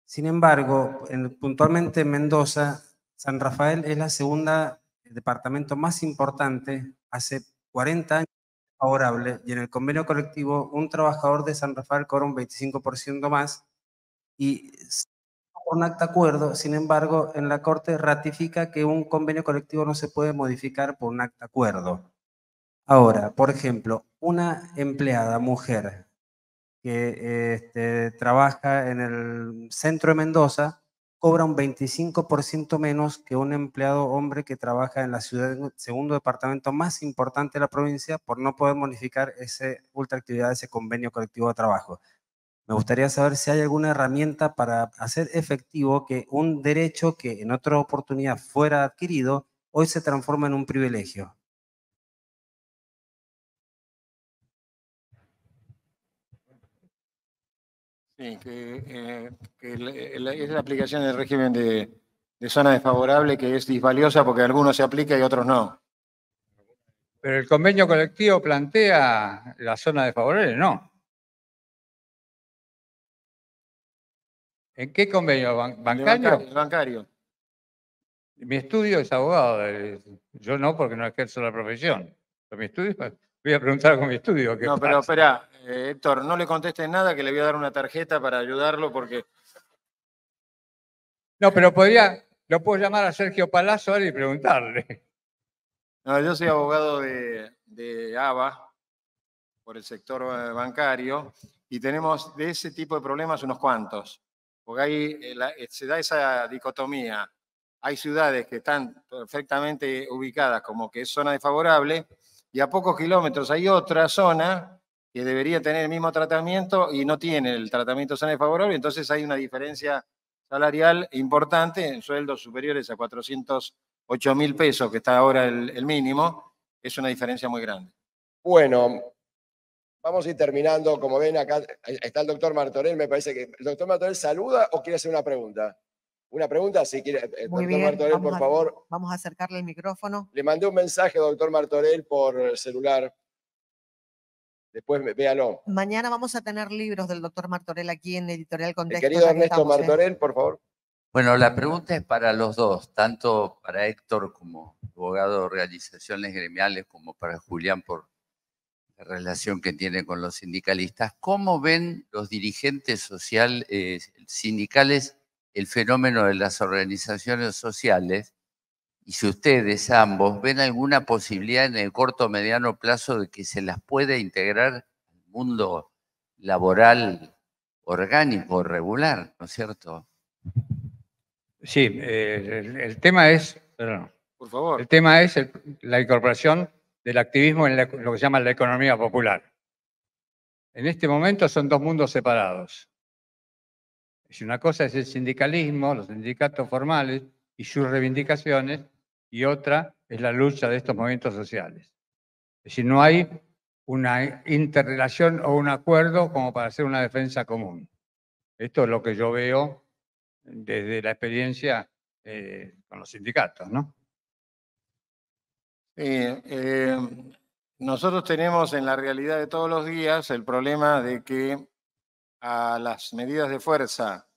Sin embargo, puntualmente en Mendoza, San Rafael es la segunda departamento más importante, hace 40 años favorable, y en el convenio colectivo un trabajador de San Rafael cobra un 25% más y por un acta acuerdo, sin embargo, en la Corte ratifica que un convenio colectivo no se puede modificar por un acta acuerdo. Ahora, por ejemplo, una empleada mujer que trabaja en el centro de Mendoza cobra un 25% menos que un empleado hombre que trabaja en la ciudad, segundo departamento más importante de la provincia, por no poder modificar esa ultraactividad, ese convenio colectivo de trabajo. Me gustaría saber si hay alguna herramienta para hacer efectivo que un derecho que en otra oportunidad fuera adquirido, hoy se transforma en un privilegio. Sí, es la aplicación del régimen de zona desfavorable que es disvaliosa porque algunos se aplica y otros no. Pero el convenio colectivo plantea la zona desfavorable, no. ¿En qué convenio? ¿Bancario? El bancario. Mi estudio es abogado. Yo no, porque no ejerzo la profesión. Pero mi estudio, voy a preguntar con mi estudio. ¿Qué No, pero pasa? espera, Héctor, no le contestes nada que le voy a dar una tarjeta para ayudarlo porque... No, pero lo puedo llamar a Sergio Palazzo ahora y preguntarle. No, yo soy abogado de ABA por el sector bancario y tenemos de ese tipo de problemas unos cuantos. Porque ahí se da esa dicotomía. Hay ciudades que están perfectamente ubicadas como que es zona desfavorable y a pocos kilómetros hay otra zona que debería tener el mismo tratamiento y no tiene el tratamiento zona desfavorable, entonces hay una diferencia salarial importante en sueldos superiores a 408.000 pesos, que está ahora el mínimo, es una diferencia muy grande. Bueno, vamos a ir terminando. Como ven, acá está el doctor Martorell. Me parece que el doctor Martorell saluda o quiere hacer una pregunta. Una pregunta, si quiere. Muy Doctor bien, Martorell, por favor. Vamos a acercarle el micrófono. Le mandé un mensaje, doctor Martorell, por celular. Después véalo. Mañana vamos a tener libros del doctor Martorell aquí en Editorial El Contexto. querido ya que Ernesto estamos, Martorell, por favor. Bueno, la pregunta es para los dos, tanto para Héctor como abogado de organizaciones gremiales, como para Julián por la relación que tiene con los sindicalistas. ¿Cómo ven los dirigentes sindicales el fenómeno de las organizaciones sociales? Y si ustedes ambos ven alguna posibilidad en el corto o mediano plazo de que se las pueda integrar al mundo laboral orgánico, regular, ¿no es cierto? Sí, el tema es, perdón, Por favor. el tema es la incorporación del activismo en lo que se llama la economía popular. En este momento son dos mundos separados. Si una cosa es el sindicalismo, los sindicatos formales y sus reivindicaciones, y otra es la lucha de estos movimientos sociales. Es decir, no hay una interrelación o un acuerdo como para hacer una defensa común. Esto es lo que yo veo desde la experiencia con los sindicatos, ¿no? Nosotros tenemos en la realidad de todos los días el problema de que a las medidas de fuerza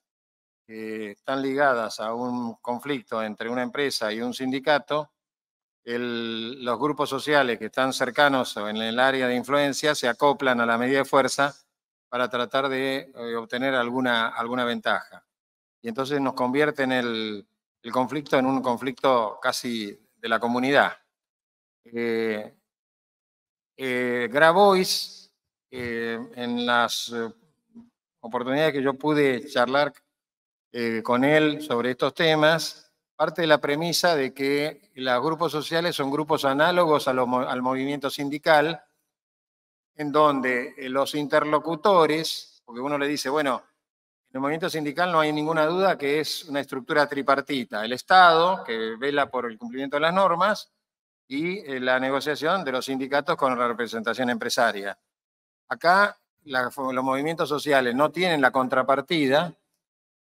que están ligadas a un conflicto entre una empresa y un sindicato, los grupos sociales que están cercanos en el área de influencia se acoplan a la medida de fuerza para tratar de obtener alguna ventaja. Y entonces nos convierten el conflicto en un conflicto casi de la comunidad. Grabois, en las oportunidades que yo pude charlar con él sobre estos temas, parte de la premisa de que los grupos sociales son grupos análogos al movimiento sindical, en donde los interlocutores, porque uno le dice, bueno, en el movimiento sindical no hay ninguna duda que es una estructura tripartita, el Estado, que vela por el cumplimiento de las normas, y la negociación de los sindicatos con la representación empresaria. Acá los movimientos sociales no tienen la contrapartida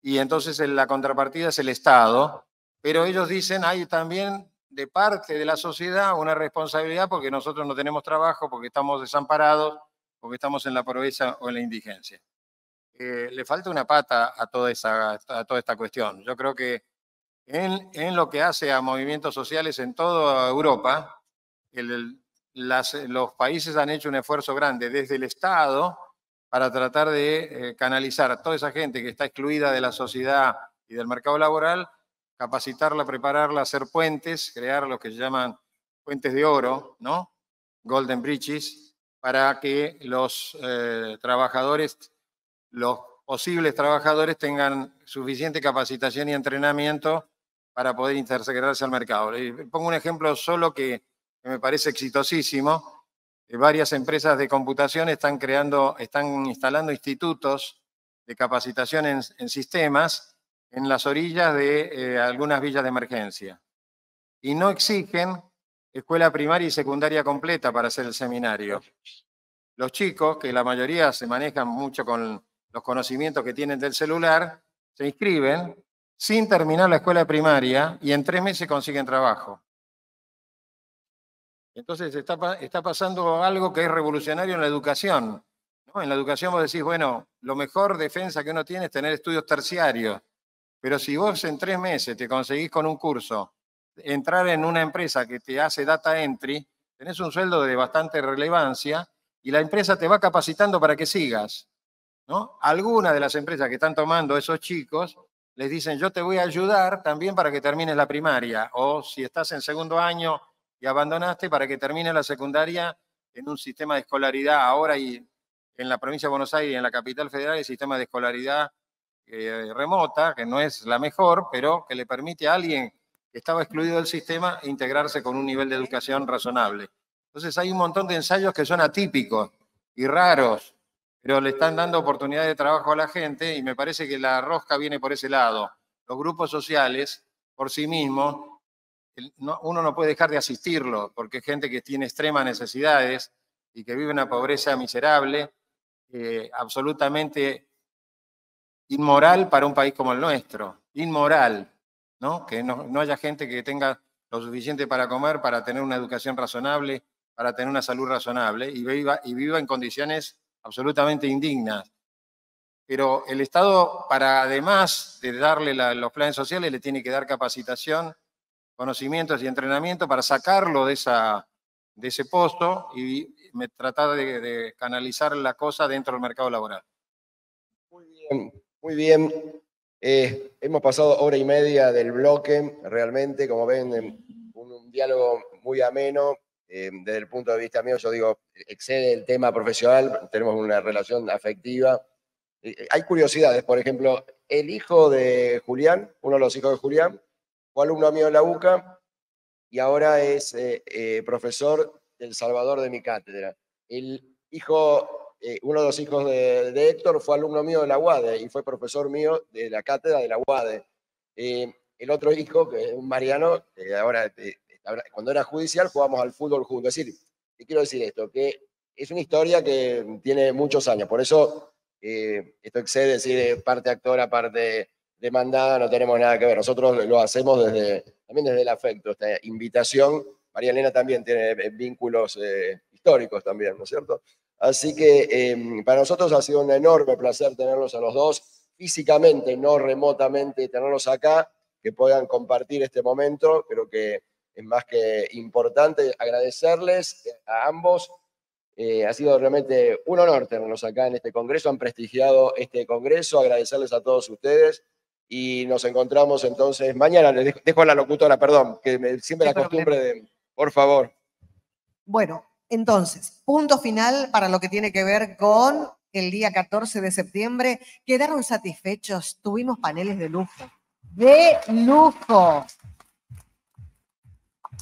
y entonces la contrapartida es el Estado, pero ellos dicen hay también de parte de la sociedad una responsabilidad porque nosotros no tenemos trabajo, porque estamos desamparados, porque estamos en la pobreza o en la indigencia. Le falta una pata a toda esta cuestión. Yo creo que en lo que hace a movimientos sociales en toda Europa, los países han hecho un esfuerzo grande desde el Estado para tratar de canalizar a toda esa gente que está excluida de la sociedad y del mercado laboral, capacitarla, prepararla, hacer puentes, crear lo que se llaman puentes de oro, ¿no? Golden Bridges, para que los trabajadores, los posibles trabajadores tengan suficiente capacitación y entrenamiento para poder integrarse al mercado. Pongo un ejemplo solo que me parece exitosísimo. Varias empresas de computación están instalando institutos de capacitación en sistemas en las orillas de algunas villas de emergencia. Y no exigen escuela primaria y secundaria completa para hacer el seminario. Los chicos, que la mayoría se manejan mucho con los conocimientos que tienen del celular, se inscriben sin terminar la escuela primaria y en 3 meses consiguen trabajo. Entonces está pasando algo que es revolucionario en la educación, ¿no? En la educación vos decís, bueno, lo mejor defensa que uno tiene es tener estudios terciarios, pero si vos en 3 meses te conseguís con un curso entrar en una empresa que te hace data entry, tenés un sueldo de bastante relevancia y la empresa te va capacitando para que sigas, ¿no? Algunas de las empresas que están tomando esos chicos les dicen, yo te voy a ayudar también para que termines la primaria, o si estás en segundo año y abandonaste, para que termines la secundaria en un sistema de escolaridad. Ahora y en la provincia de Buenos Aires y en la capital federal el sistema de escolaridad remota, que no es la mejor, pero que le permite a alguien que estaba excluido del sistema integrarse con un nivel de educación razonable. Entonces hay un montón de ensayos que son atípicos y raros, pero le están dando oportunidad de trabajo a la gente y me parece que la rosca viene por ese lado. Los grupos sociales, por sí mismos, uno no puede dejar de asistirlo, porque es gente que tiene extremas necesidades y que vive una pobreza miserable, absolutamente inmoral para un país como el nuestro. Inmoral, ¿no? Que no haya gente que tenga lo suficiente para comer, para tener una educación razonable, para tener una salud razonable y viva en condiciones absolutamente indignas. Pero el Estado, para además de darle los planes sociales, le tiene que dar capacitación, conocimientos y entrenamiento para sacarlo de ese pozo y tratar de canalizar la cosa dentro del mercado laboral. Muy bien, muy bien. Hemos pasado 1h30 del bloque, realmente, como ven, un diálogo muy ameno. Desde el punto de vista mío, yo digo, excede el tema profesional, tenemos una relación afectiva. Hay curiosidades, por ejemplo, el hijo de Julián, uno de los hijos de Julián, fue alumno mío en la UCA y ahora es profesor del Salvador de mi cátedra. El hijo, uno de los hijos de Héctor fue alumno mío de la UADE y fue profesor mío de la cátedra de la UADE. El otro hijo, que es un Mariano, ahora, cuando era judicial, jugamos al fútbol juntos. Es decir, te quiero decir esto, que es una historia que tiene muchos años, por eso esto excede, decir, parte actora, parte demandada, no tenemos nada que ver. Nosotros lo hacemos también desde el afecto, esta invitación. María Elena también tiene vínculos históricos también, ¿no es cierto? Así que para nosotros ha sido un enorme placer tenerlos a los dos, físicamente, no remotamente, tenerlos acá, que puedan compartir este momento. Creo que es más que importante agradecerles a ambos. Ha sido realmente un honor tenerlos acá en este congreso, han prestigiado este congreso, agradecerles a todos ustedes y nos encontramos entonces mañana. Les dejo a la locutora, perdón, que siempre la costumbre de, por favor. Bueno, entonces, punto final para lo que tiene que ver con el día 14 de septiembre. ¿Quedaron satisfechos? Tuvimos paneles de lujo. ¡De lujo!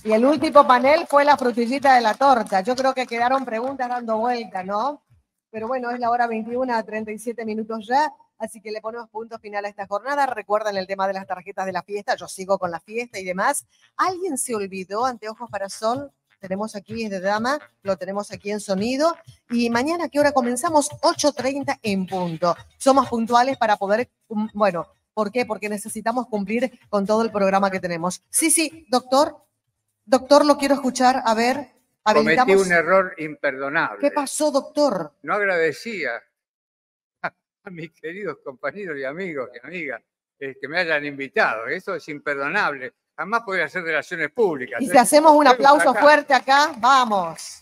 Y el último panel fue la frutillita de la torta. Yo creo que quedaron preguntas dando vuelta, ¿no? Pero bueno, es la hora 21:37 ya, así que le ponemos punto final a esta jornada. Recuerden el tema de las tarjetas de la fiesta, yo sigo con la fiesta y demás. ¿Alguien se olvidó anteojos para sol? Tenemos aquí desde Dama, lo tenemos aquí en sonido. Y mañana, ¿a qué hora comenzamos? 8:30 en punto. Somos puntuales para poder, bueno, ¿por qué? Porque necesitamos cumplir con todo el programa que tenemos. Sí, doctor. Doctor, lo quiero escuchar. A ver, habilitamos. Cometí un error imperdonable. ¿Qué pasó, doctor? No agradecía a mis queridos compañeros y amigos y amigas que me hayan invitado. Eso es imperdonable. Jamás podría hacer relaciones públicas. Y si hacemos un aplauso fuerte acá, vamos.